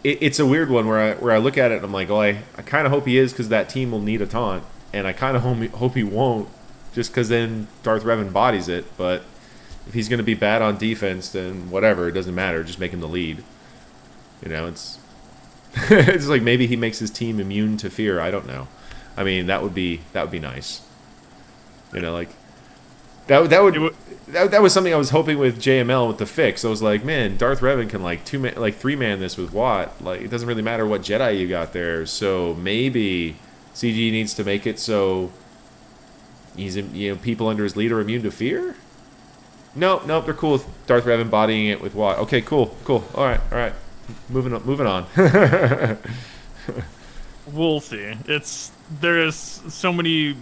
it's a weird one where I look at it and I'm like, oh, I kind of hope he is because that team will need a taunt, and I kind of hope he won't just because then Darth Revan bodies it. But if he's going to be bad on defense, then whatever, it doesn't matter. Just make him the lead. It's it's like maybe he makes his team immune to fear. I don't know. I mean, that would be nice. Like that was something I was hoping with JML with the fix. I was like, man, Darth Revan can like 3-man this with Watt. Like it doesn't really matter what Jedi you got there. So maybe CG needs to make it so he's people under his leader immune to fear. Nope, they're cool with Darth Revan bodying it with Watt. Okay, cool. All right. Moving on. We'll see. There is so many.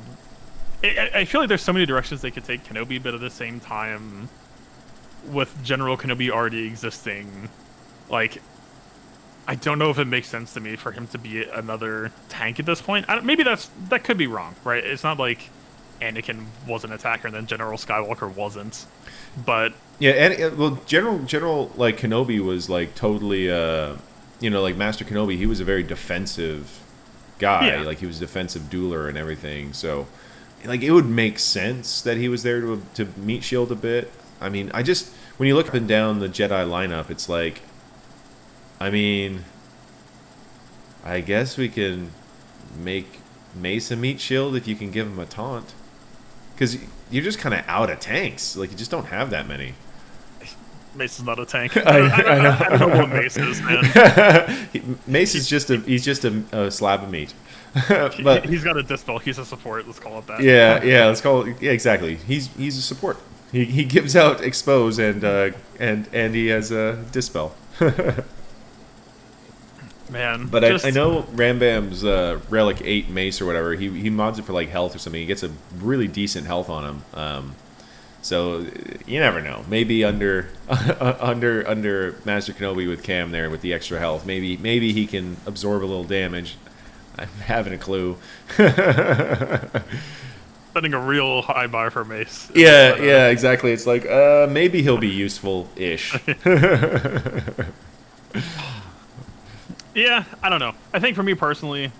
I feel like there's so many directions they could take Kenobi, but at the same time, with General Kenobi already existing, like, I don't know if it makes sense to me for him to be another tank at this point. Maybe that could be wrong, right? It's not like Anakin was an attacker and then General Skywalker wasn't, but yeah, and well, General like Kenobi was like totally, like Master Kenobi. He was a very defensive guy. Yeah. Like he was a defensive dueler and everything. So, like it would make sense that he was there to meet Shield a bit. I mean, when you look up and down the Jedi lineup, it's like, I mean, I guess we can make Mesa meet Shield if you can give him a taunt. Because you're just kind of out of tanks. Like, you just don't have that many. Mace is not a tank. I don't know what Mace is, man. Mace is just a slab of meat. But he's got a dispel. He's a support. Let's call it that. Yeah. Let's call it. Yeah, exactly. He's a support. He gives out expose and he has a dispel. Man, but I know Rambam's Relic 8 Mace or whatever, he mods it for like health or something. He gets a really decent health on him. So you never know. Maybe under Master Kenobi with Cam there with the extra health, maybe he can absorb a little damage. I'm having a clue. Setting a real high bar for Mace. Yeah, exactly. It's like maybe he'll be useful-ish. Yeah, I don't know. I think for me personally,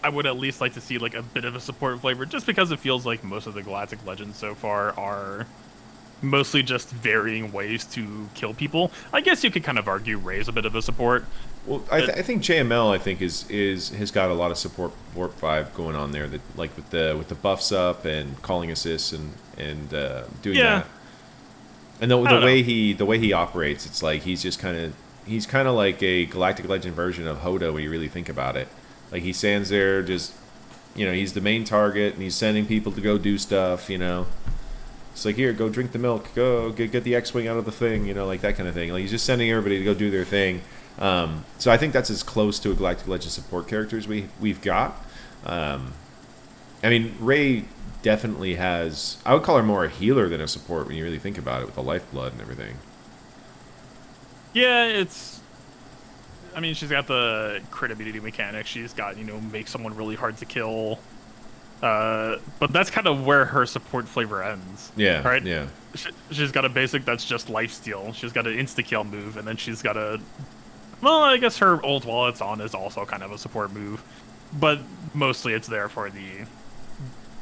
I would at least like to see like a bit of a support flavor, just because it feels like most of the Galactic Legends so far are mostly just varying ways to kill people. I guess you could kind of argue Rey's a bit of a support. Well, I think JML has got a lot of support warp vibe going on there. That like with the buffs up and calling assists and doing that. And the way he operates, it's like he's kind of like a Galactic Legend version of Hoda when you really think about it. Like he stands there, just he's the main target, and he's sending people to go do stuff. It's like, here, go drink the milk, go get the X-wing out of the thing, like that kind of thing. Like he's just sending everybody to go do their thing. So I think that's as close to a Galactic Legend support character as we've got. I mean, Rey definitely has. I would call her more a healer than a support when you really think about it, with the lifeblood and everything. Yeah, I mean, she's got the crit immunity mechanic. She's got, make someone really hard to kill. But that's kind of where her support flavor ends. Yeah, Right? yeah. She's got a basic that's just lifesteal. She's got an insta-kill move, and then she's got a... Well, I guess her ult while it's on is also kind of a support move. But mostly it's there for the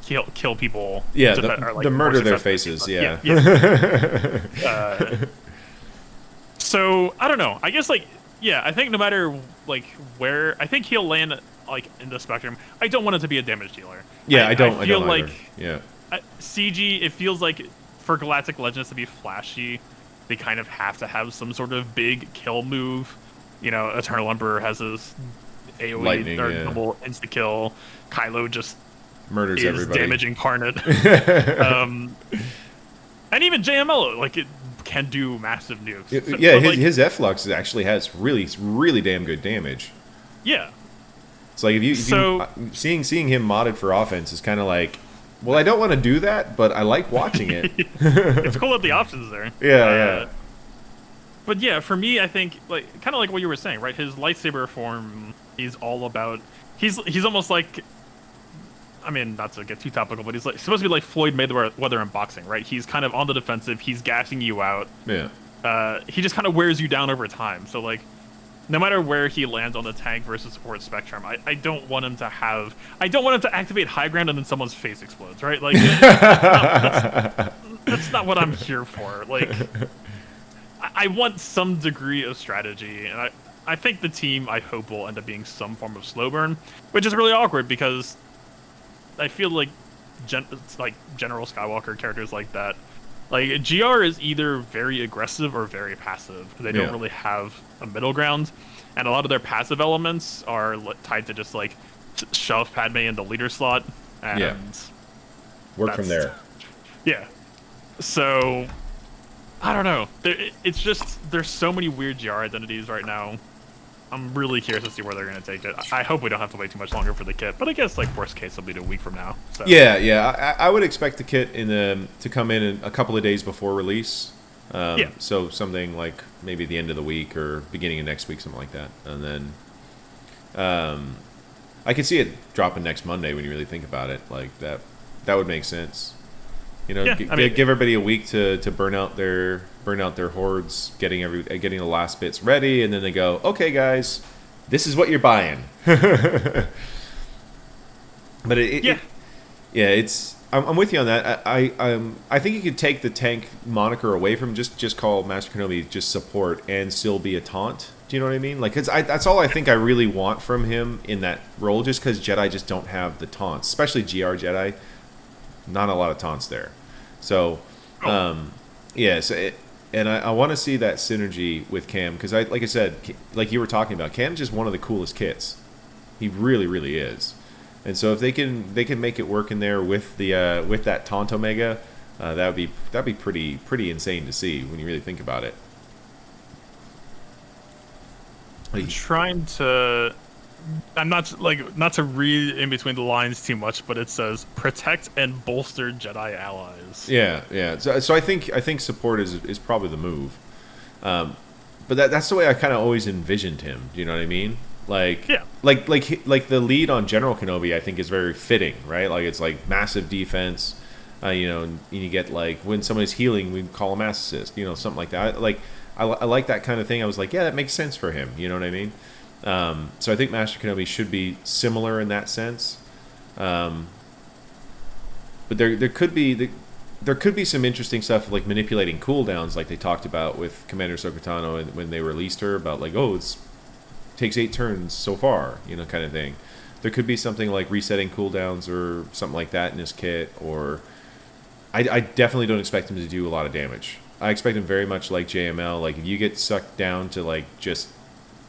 kill people. Yeah, like, the murder their faces, yeah. So, I don't know. I guess, like, yeah, I think no matter, like, where... I think he'll land, like, in the spectrum. I don't want him to be a damage dealer. Yeah, I feel don't like... either. Yeah. CG, it feels like for Galactic Legends to be flashy, they kind of have to have some sort of big kill move. You know, Eternal Emperor has his AoE Lightning, or yeah. double insta kill. Kylo just Murders is everybody. damage incarnate. And even JML, like, it can do massive nukes. Yeah, But, like, his F-Lux actually has really damn good damage. yeah. It's like if you seeing him modded for offense is kind of like, well, I don't want to do that, but I like watching it. It's cool that the options there. Yeah. But yeah, for me, I think, like, kind of like what you were saying, right? His lightsaber form, he's all about. He's almost like. I mean, not to get too topical, but he's like supposed to be like Floyd Mayweather in boxing, right? He's kind of on the defensive. He's gassing you out. Yeah. He just kind of wears you down over time. So, like, no matter where he lands on the tank versus support spectrum, I don't want him to have. I don't want him to activate high ground and then someone's face explodes, right? Like, that's not what I'm here for. Like, I want some degree of strategy, and I think the team, I hope, will end up being some form of slow burn, which is really awkward because I feel like General Skywalker characters like that, like, GR is either very aggressive or very passive. They don't really have a middle ground, and a lot of their passive elements are tied to just like shove Padme in the leader slot and work from there. Yeah. So I don't know. It's just there's so many weird GR identities right now. I'm really curious to see where they're going to take it. I hope we don't have to wait too much longer for the kit, but I guess, like, worst case, it'll be a week from now. So. Yeah. I would expect the kit to come in a couple of days before release. So something like maybe the end of the week or beginning of next week, something like that. And then I could see it dropping next Monday when you really think about it. Like, that would make sense. You know, give everybody a week to burn out their hordes, getting the last bits ready, and then they go, okay, guys, this is what you're buying. But I'm with you on that. I think you could take the tank moniker away from just call Master Kenobi just support and still be a taunt. Do you know what I mean? Like, that's all I think I really want from him in that role. Just because Jedi just don't have the taunts, especially GR Jedi. Not a lot of taunts there. So, and I want to see that synergy with Cam because like I said, like you were talking about, Cam's just one of the coolest kits. He really is. And so if they can make it work in there with the with that taunt Omega, that'd be pretty insane to see when you really think about it. I'm trying to. I'm not to read in between the lines too much, but it says protect and bolster Jedi allies. Yeah. So I think support is probably the move. But that's the way I kind of always envisioned him. Do you know what I mean? Like, like the lead on General Kenobi, I think is very fitting, right? Like, it's like massive defense. You know, and you get like when somebody's healing, we call a mass assist. You know, something like that. I like that kind of thing. I was like, yeah, that makes sense for him. You know what I mean? So I think Master Kenobi should be similar in that sense, but there could be some interesting stuff like manipulating cooldowns, like they talked about with Commander Ahsoka when they released her about like, oh, takes 8 turns so far, you know, kind of thing. There could be something like resetting cooldowns or something like that in his kit, or I definitely don't expect him to do a lot of damage. I expect him very much like JML. Like, if you get sucked down to like just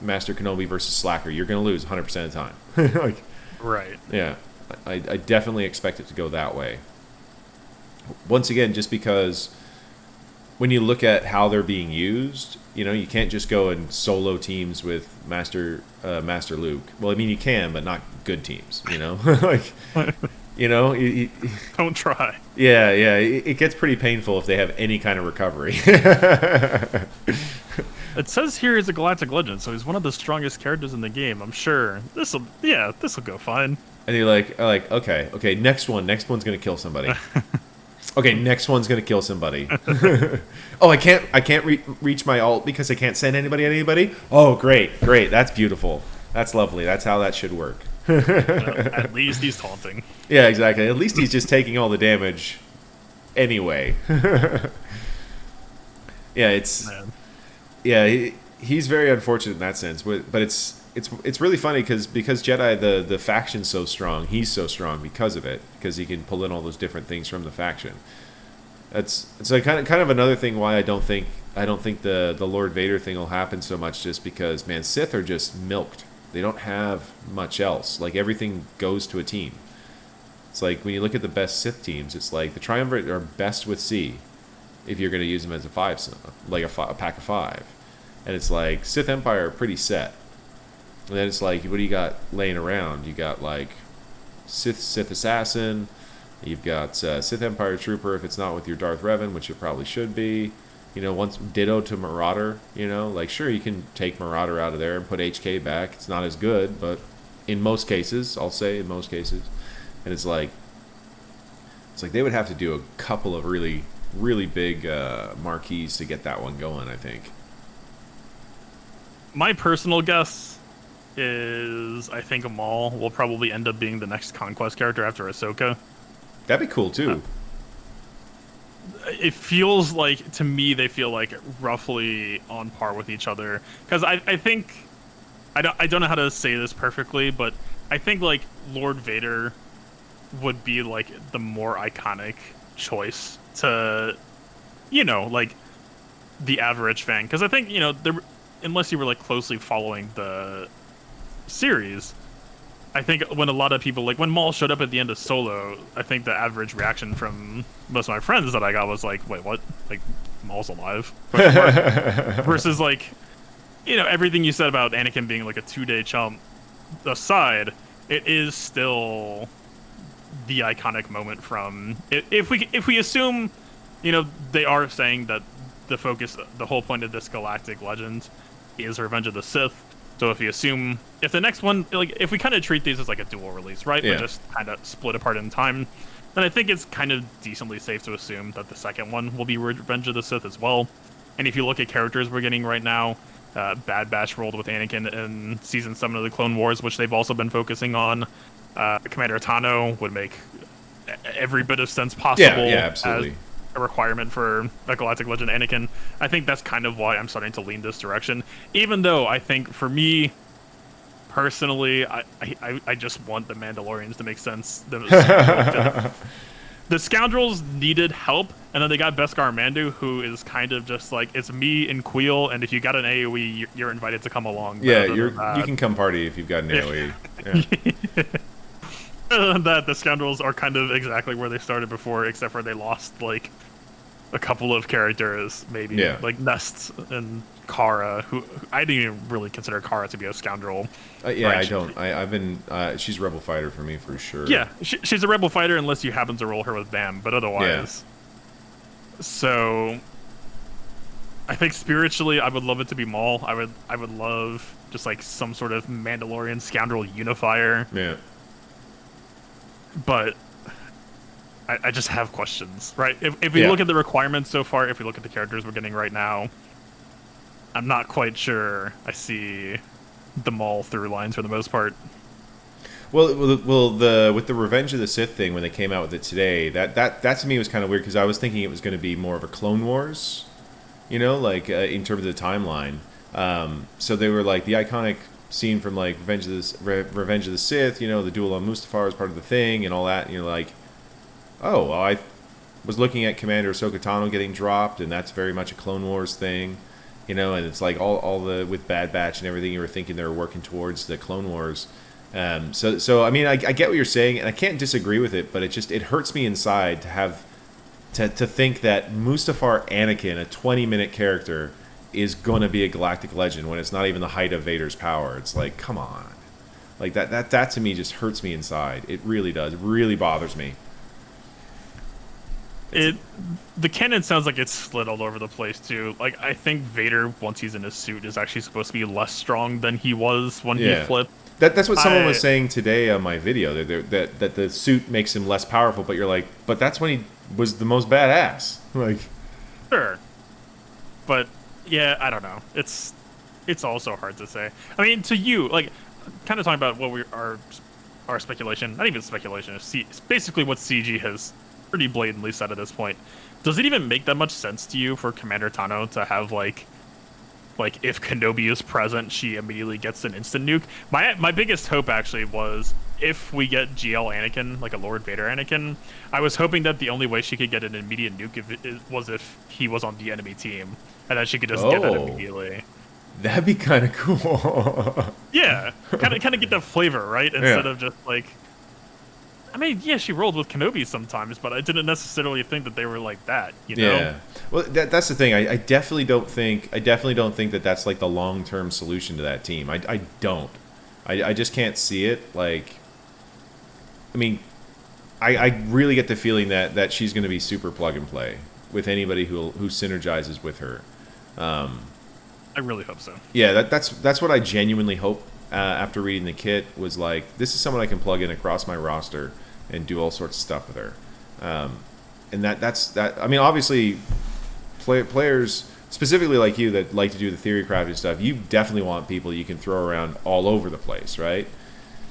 Master Kenobi versus Slacker, you're going to lose 100% of the time. Like, right. Yeah. I definitely expect it to go that way. Once again, just because when you look at how they're being used, you know, you can't just go and solo teams with Master Luke. Well, I mean, you can, but not good teams, you know? Like, you know? Don't try. Yeah. It gets pretty painful if they have any kind of recovery. It says here he's a galactic legend, so he's one of the strongest characters in the game. I'm sure this'll go fine. And you're like, okay, next one's gonna kill somebody. Okay, next one's gonna kill somebody. Oh, I can't reach my ult because I can't send anybody. Oh, great, that's beautiful. That's lovely. That's how that should work. At least he's taunting. Yeah, exactly. At least he's just taking all the damage anyway. Yeah, he's very unfortunate in that sense, but it's really funny because Jedi the faction's so strong, he's so strong because of it, because he can pull in all those different things from the faction. It's like kind of another thing why I don't think the Lord Vader thing will happen so much, just because, man, Sith are just milked. They don't have much else. Like, everything goes to a team. It's like when you look at the best Sith teams, it's like the Triumvirate are best with C if you're going to use them as a a pack of 5. And it's like Sith Empire are pretty set. And then it's like, what do you got laying around? You got like Sith Assassin. You've got Sith Empire Trooper if it's not with your Darth Revan, which it probably should be. You know, once ditto to Marauder. You know, like, sure, you can take Marauder out of there and put HK back. It's not as good, but in most cases, I'll say in most cases. And it's like they would have to do a couple of really, really big marquees to get that one going, I think. My personal guess is I think Maul will probably end up being the next Conquest character after Ahsoka. That'd be cool too. It feels like, to me, they feel like roughly on par with each other. Because I think, I don't know how to say this perfectly, but I think like Lord Vader would be like the more iconic choice to, like the average fan. Because I think, unless you were like closely following the series, I think when a lot of people, like when Maul showed up at the end of Solo, I think the average reaction from most of my friends that I got was like, wait, what? Like, Maul's alive? Versus like, everything you said about Anakin being like a 2-day chump aside, it is still the iconic moment from, if we assume, they are saying that the whole point of this galactic legend is Revenge of the Sith. So if the next one, like, if we kind of treat these as like a dual release, right? Yeah. But just kind of split apart in time, then I think it's kind of decently safe to assume that the second one will be Revenge of the Sith as well. And if you look at characters we're getting right now, Bad Batch rolled with Anakin in Season 7 of the Clone Wars, which they've also been focusing on. Commander Tano would make every bit of sense possible. Yeah, absolutely. A requirement for a Galactic Legend Anakin. I think that's kind of why I'm starting to lean this direction. Even though I think, for me, personally, I just want the Mandalorians to make sense. The Scoundrels needed help, and then they got Beskar Mandu, who is kind of just like, it's me and Queel, and if you got an AoE, you're invited to come along. Yeah, you can come party if you've got an AoE. Yeah. That the Scoundrels are kind of exactly where they started before, except for they lost like a couple of characters, maybe. Yeah. Like Nest and Kara, who I didn't even really consider Kara to be a Scoundrel. Yeah, right? I don't. I've been. She's Rebel Fighter for me for sure. Yeah, she's a Rebel Fighter unless you happen to roll her with Bam, but otherwise. Yeah. So, I think spiritually, I would love it to be Maul. I would love just like some sort of Mandalorian Scoundrel unifier. Yeah. But I just have questions, right? If we look at the requirements so far, if we look at the characters we're getting right now, I'm not quite sure I see the Maul through lines for the most part. Well, with the Revenge of the Sith thing, when they came out with it today, that to me was kind of weird, because I was thinking it was going to be more of a Clone Wars, like in terms of the timeline. So they were like the iconic scene from like Revenge of the Sith, the duel on Mustafar is part of the thing and all that, and you're like, oh, well, I was looking at Commander Ahsoka Tano getting dropped, and that's very much a Clone Wars thing, and it's like all the, with Bad Batch and everything, you were thinking they were working towards the Clone Wars. So I mean, I get what you're saying, and I can't disagree with it, but it hurts me inside to have to think that Mustafar Anakin, a 20-minute character, is gonna be a galactic legend when it's not even the height of Vader's power. It's like, come on, like that to me just hurts me inside. It really does. It really bothers me. It the canon sounds like it's split all over the place too. Like I think Vader, once he's in his suit, is actually supposed to be less strong than he was when he Yeah. flipped. That's what someone was I saying today on my video, that the suit makes him less powerful, but you're like, but that's when he was the most badass. Like, Sure, but yeah, I don't know. It's also hard to say. I mean, to you, like, kind of talking about what we our speculation, not even speculation, it's basically what CG has pretty blatantly said at this point. Does it even make that much sense to you for Commander Tano to have like if Kenobi is present, she immediately gets an instant nuke? My biggest hope actually was if we get GL Anakin, like a Lord Vader Anakin, I was hoping that the only way she could get an immediate nuke was if he was on the enemy team, and then she could just get it oh, immediately. that'd be kind of cool. Yeah, kind of get the flavor, right? Instead Yeah. of just like, I mean, yeah, she rolled with Kenobi sometimes, but I didn't necessarily think that they were like that, you know? Yeah. Well, that's the thing. I definitely don't think. I definitely don't think that that's like the long term solution to that team. I don't. I just can't see it. Like, I mean, I really get the feeling that she's going to be super plug and play with anybody who synergizes with her. I really hope so. Yeah, that's what I genuinely hope. After reading the kit, was like, this is someone I can plug in across my roster and do all sorts of stuff with her. And that's that. I mean, obviously, players specifically like you that like to do the theory crafting stuff, you definitely want people you can throw around all over the place, right?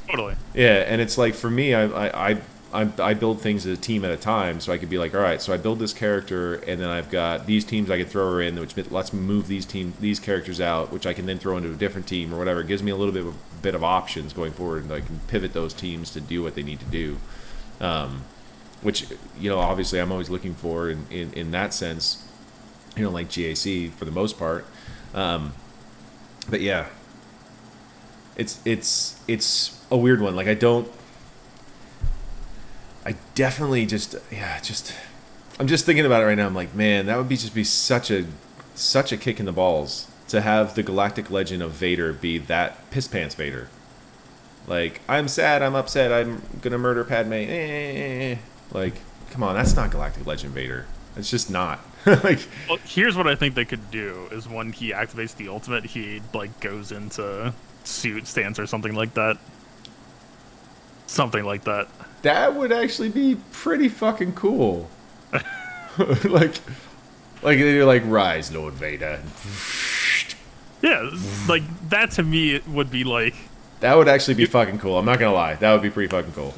Totally. Yeah, and it's like for me, I build things as a team at a time, so I could be like, all right, so I build this character, and then I've got these teams I can throw her in, which lets me move these characters out, which I can then throw into a different team or whatever. It gives me a little bit of options going forward, and I can pivot those teams to do what they need to do. Which, you know, obviously I'm always looking for in that sense, you know, like GAC for the most part. But yeah, it's a weird one. Like I definitely I'm just thinking about it right now. I'm like, man, that would be such a kick in the balls to have the galactic legend of Vader be that piss pants Vader. Like, I'm sad, I'm upset, I'm gonna murder Padme. Like, come on, that's not galactic legend Vader. It's just not. Like, Well, here's what I think they could do: is when he activates the ultimate, he like goes into suit stance or something like that. Something like that. that would actually be pretty fucking cool. like, you're like, rise, Lord Vader. Yeah, like that to me it would be like That would actually be fucking cool. I'm not gonna lie. That would be pretty fucking cool.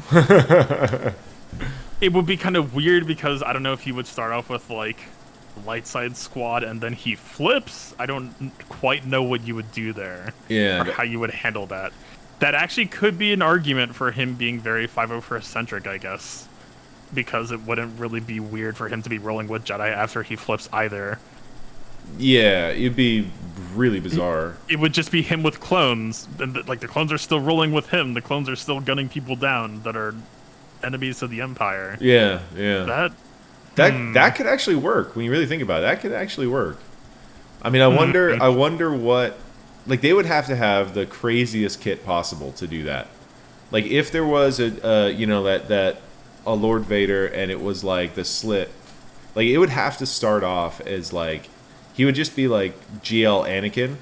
it would be kind of weird because I don't know if he would start off with like light side squad and then he flips. I don't quite know what you would do there. Yeah. Or how you would handle that. That actually could be an argument for him being very 501st centric, I guess. Because it wouldn't really be weird for him to be rolling with Jedi after he flips either. Yeah, it'd be really bizarre. It would just be him with clones, and like the clones are still rolling with him. The clones are still gunning people down that are enemies of the Empire. Yeah, yeah. That could actually work when you really think about it. That could actually work. I mean, I wonder what, like, they would have to have the craziest kit possible to do that. Like, if there was you know, that a Lord Vader and it was like the slit, like, it would have to start off as like, he would just be like GL Anakin,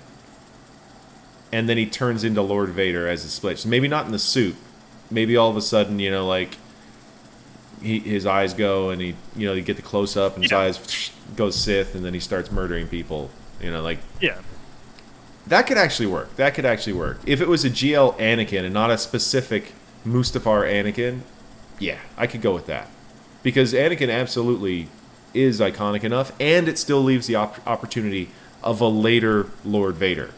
and then he turns into Lord Vader as a split. So maybe not in the suit. Maybe all of a sudden, you know, like, his eyes go and he, you know, you get the close up and his eyes goes Sith, and then he starts murdering people. You know, like, Yeah. that could actually work. That could actually work if it was a GL Anakin and not a specific Mustafar Anakin. Yeah, I could go with that, because Anakin absolutely is iconic enough, and it still leaves the opportunity of a later Lord Vader.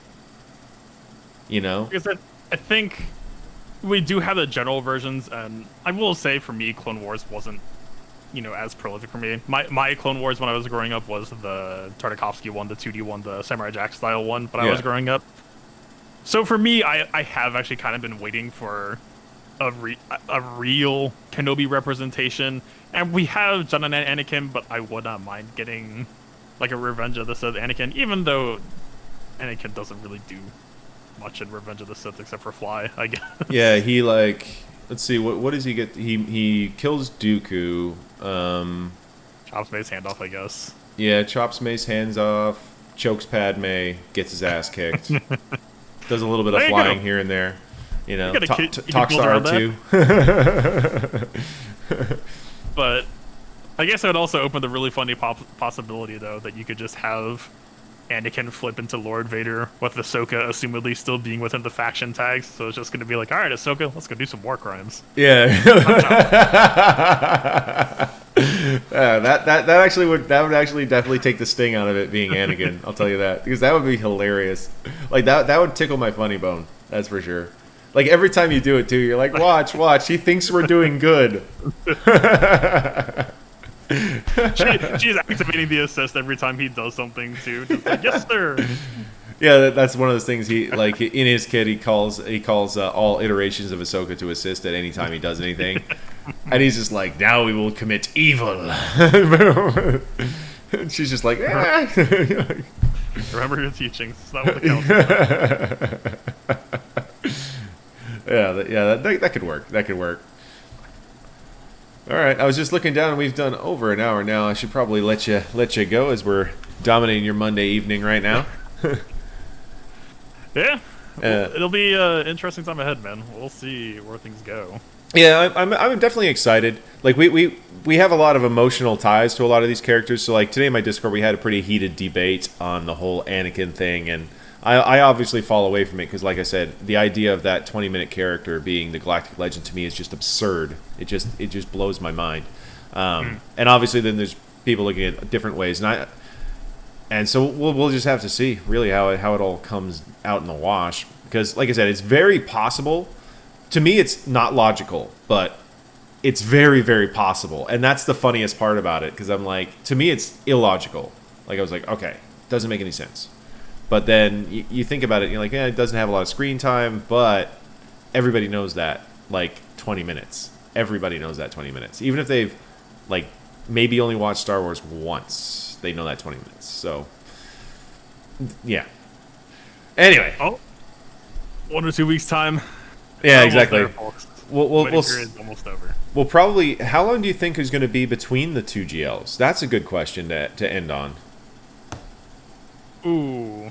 You know? Because I think we do have the general versions, and I will say for me, Clone Wars wasn't, you know, as prolific for me. My Clone Wars when I was growing up was the Tartakovsky one, the 2D one, the Samurai Jack style one when I was growing up. So for me, I have actually kind of been waiting for a real Kenobi representation. And we have Jedi Knight Anakin, but I would not mind getting like a Revenge of the Sith Anakin, even though Anakin doesn't really do much in Revenge of the Sith except for fly, I guess. Yeah, he, like, let's see, what does he get? He kills Dooku. chops May's hand off, I guess. Yeah, chops May's hands off, chokes Padme, gets his ass kicked, does a little bit of There you flying go. here and there. You know, You can talks to build around R2. But I guess it would also open the really funny possibility, though, that you could just have Anakin flip into Lord Vader with Ahsoka assumedly still being within the faction tags. So it's just going to be like, all right, Ahsoka, let's go do some war crimes. Yeah. That would actually definitely take the sting out of it being Anakin. I'll tell you that, because that would be hilarious. Like that would tickle my funny bone. That's for sure. Like every time you do it too, you're like, watch. He thinks we're doing good. She's activating the assist every time he does something too. Just like, yes, sir. Yeah, that's one of those things. He like in his kit, he calls all iterations of Ahsoka to assist at any time he does anything, and he's just like, now we will commit evil. And she's just like, Remember your teachings. It's not what the that could work. That could work. All right, I was just looking down, and we've done over an hour now. I should probably let you go, as we're dominating your Monday evening right now. Yeah, it'll be an interesting time ahead, man. We'll see where things go. Yeah, I'm definitely excited. Like we have a lot of emotional ties to a lot of these characters. So like today in my Discord, we had a pretty heated debate on the whole Anakin thing, and I obviously fall away from it because, like I said, the idea of that 20-minute character being the Galactic Legend to me is just absurd. It just blows my mind. And obviously, then there's people looking at different ways, and so we'll just have to see really how it all comes out in the wash. Because, like I said, it's very possible. To me, it's not logical, but it's very, very possible, and that's the funniest part about it. Because I'm like, to me, it's illogical. Like I was like, okay, doesn't make any sense. But then you think about it, and you're like, yeah, it doesn't have a lot of screen time, but everybody knows that, like, 20 minutes. Everybody knows that 20 minutes. Even if they've, like, maybe only watched Star Wars once, they know that 20 minutes. So, yeah. Anyway. Oh, 1 or 2 weeks' time. Yeah, exactly. There, folks. We'll period's almost over. We'll probably... How long do you think is going to be between the two GLs? That's a good question to end on. Ooh.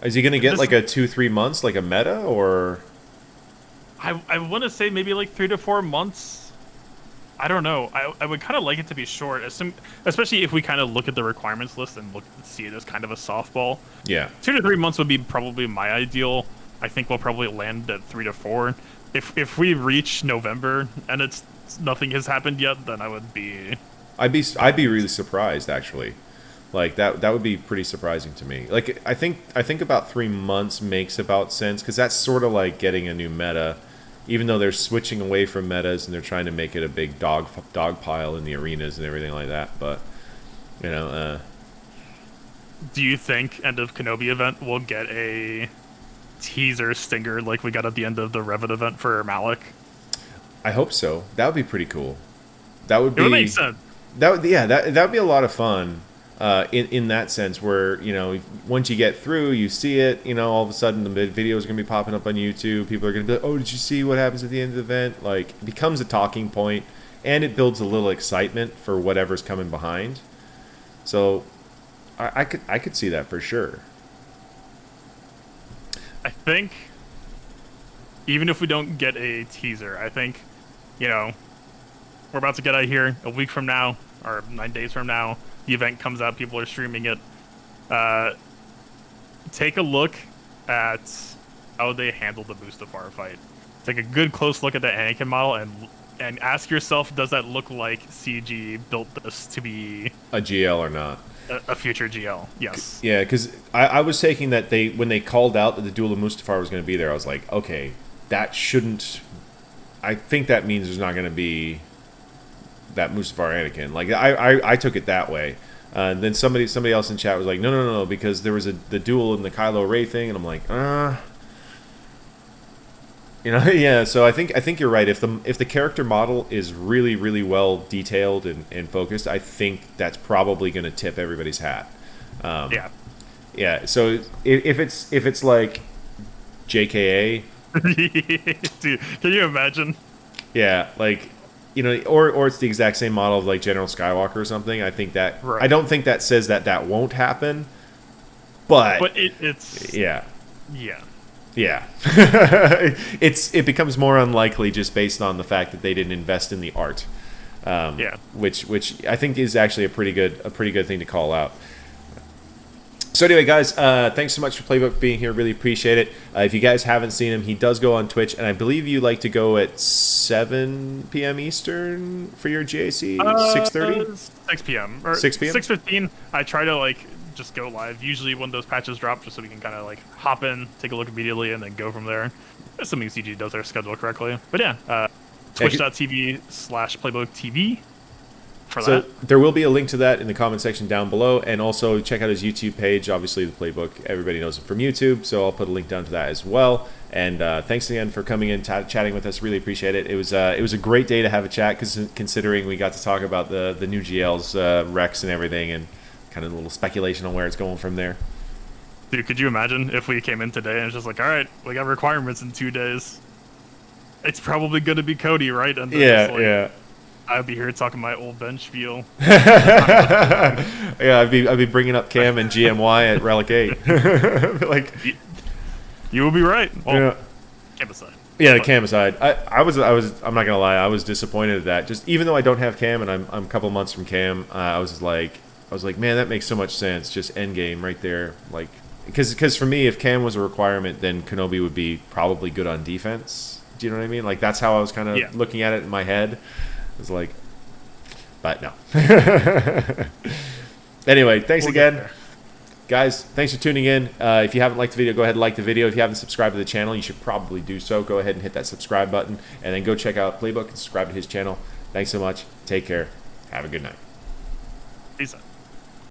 Is he going to get like a 2-3 months, like a meta, or? I want to say maybe like 3 to 4 months. I don't know. I would kind of like it to be short, especially if we kind of look at the requirements list and see it as kind of a softball. Yeah. 2 to 3 months would be probably my ideal. I think we'll probably land at 3 to 4. If we reach November and nothing has happened yet, then I would be. I'd be really surprised, actually. Like that would be pretty surprising to me. Like I think about 3 months makes about sense, because that's sort of like getting a new meta, even though they're switching away from metas and they're trying to make it a big dog pile in the arenas and everything like that. But you know, do you think end of Kenobi event we'll get a teaser stinger like we got at the end of the Revit event for Malik? I hope so. That would be pretty cool. That would be. It would make sense. That would be a lot of fun. In that sense, where, you know, once you get through, you see it, you know, all of a sudden the video is going to be popping up on YouTube. People are going to be like, oh, did you see what happens at the end of the event? Like, it becomes a talking point, and it builds a little excitement for whatever's coming behind. So, I could see that for sure. I think, even if we don't get a teaser, I think, you know, we're about to get out of here a week from now, or 9 days from now. The event comes out, people are streaming it. Take a look at how they handled the Mustafar fight. Take a good close look at the Anakin model and ask yourself, does that look like CG built this to be a GL or not? A future GL, yes. Yeah, because I was taking that when they called out that the Duel of Mustafar was going to be there, I was like, okay, that shouldn't. I think that means there's not going to be that Mustafar Anakin. Like I took it that way. And then somebody else in chat was like, no, because there was the duel in the Kylo Ray thing, and I'm like, you know, yeah. So I think you're right. If the character model is really, really well detailed and focused, I think that's probably going to tip everybody's hat. Yeah. So if it's like JKA, dude, can you imagine? Yeah, like you know, or it's the exact same model of like General Skywalker or something. I think that Right. I don't think that says that that won't happen, but it's yeah. yeah. Yeah, it becomes more unlikely just based on the fact that they didn't invest in the art, Yeah. which I think is actually a pretty good thing to call out. So anyway, guys, thanks so much for Playbook being here. Really appreciate it. If you guys haven't seen him, he does go on Twitch, and I believe you like to go at 7 p.m. Eastern for your GAC. 6:30, 6 p.m. or 6 p.m. 6:15. I try to like just go live. Usually when those patches drop, just so we can kind of like hop in, take a look immediately, and then go from there. Assuming CG does their schedule correctly. But yeah, twitch.tv/PlaybookTV. For So that. there will be a link to that in the comment section down below, and also check out his YouTube page. Obviously, the Playbook, everybody knows him from YouTube, so I'll put a link down to that as well. And thanks again for coming in, chatting with us. Really appreciate it. It was a great day to have a chat, considering we got to talk about the new GL's Rex and everything, and kind of a little speculation on where it's going from there. Dude, could you imagine if we came in today and it's just like, all right, we got requirements in 2 days. It's probably going to be Cody, right? And then Yeah, like, yeah. I'd be here talking my old bench spiel. Yeah, I'd be bringing up Cam and GMY at Relic 8. Like, you will be right. Well, yeah. Cam aside. Yeah, the Cam aside, I'm not gonna lie, I was disappointed at that. Just even though I don't have Cam and I'm a couple months from Cam, I was like, man, that makes so much sense. Just end game right there, like, because for me, if Cam was a requirement, then Kenobi would be probably good on defense. Do you know what I mean? Like that's how I was kind of looking at it in my head. It was like, but no. Anyway, thanks again. Guys, thanks for tuning in. If you haven't liked the video, go ahead and like the video. If you haven't subscribed to the channel, you should probably do so. Go ahead and hit that subscribe button, and then go check out Playbook and subscribe to his channel. Thanks so much. Take care. Have a good night. Peace out.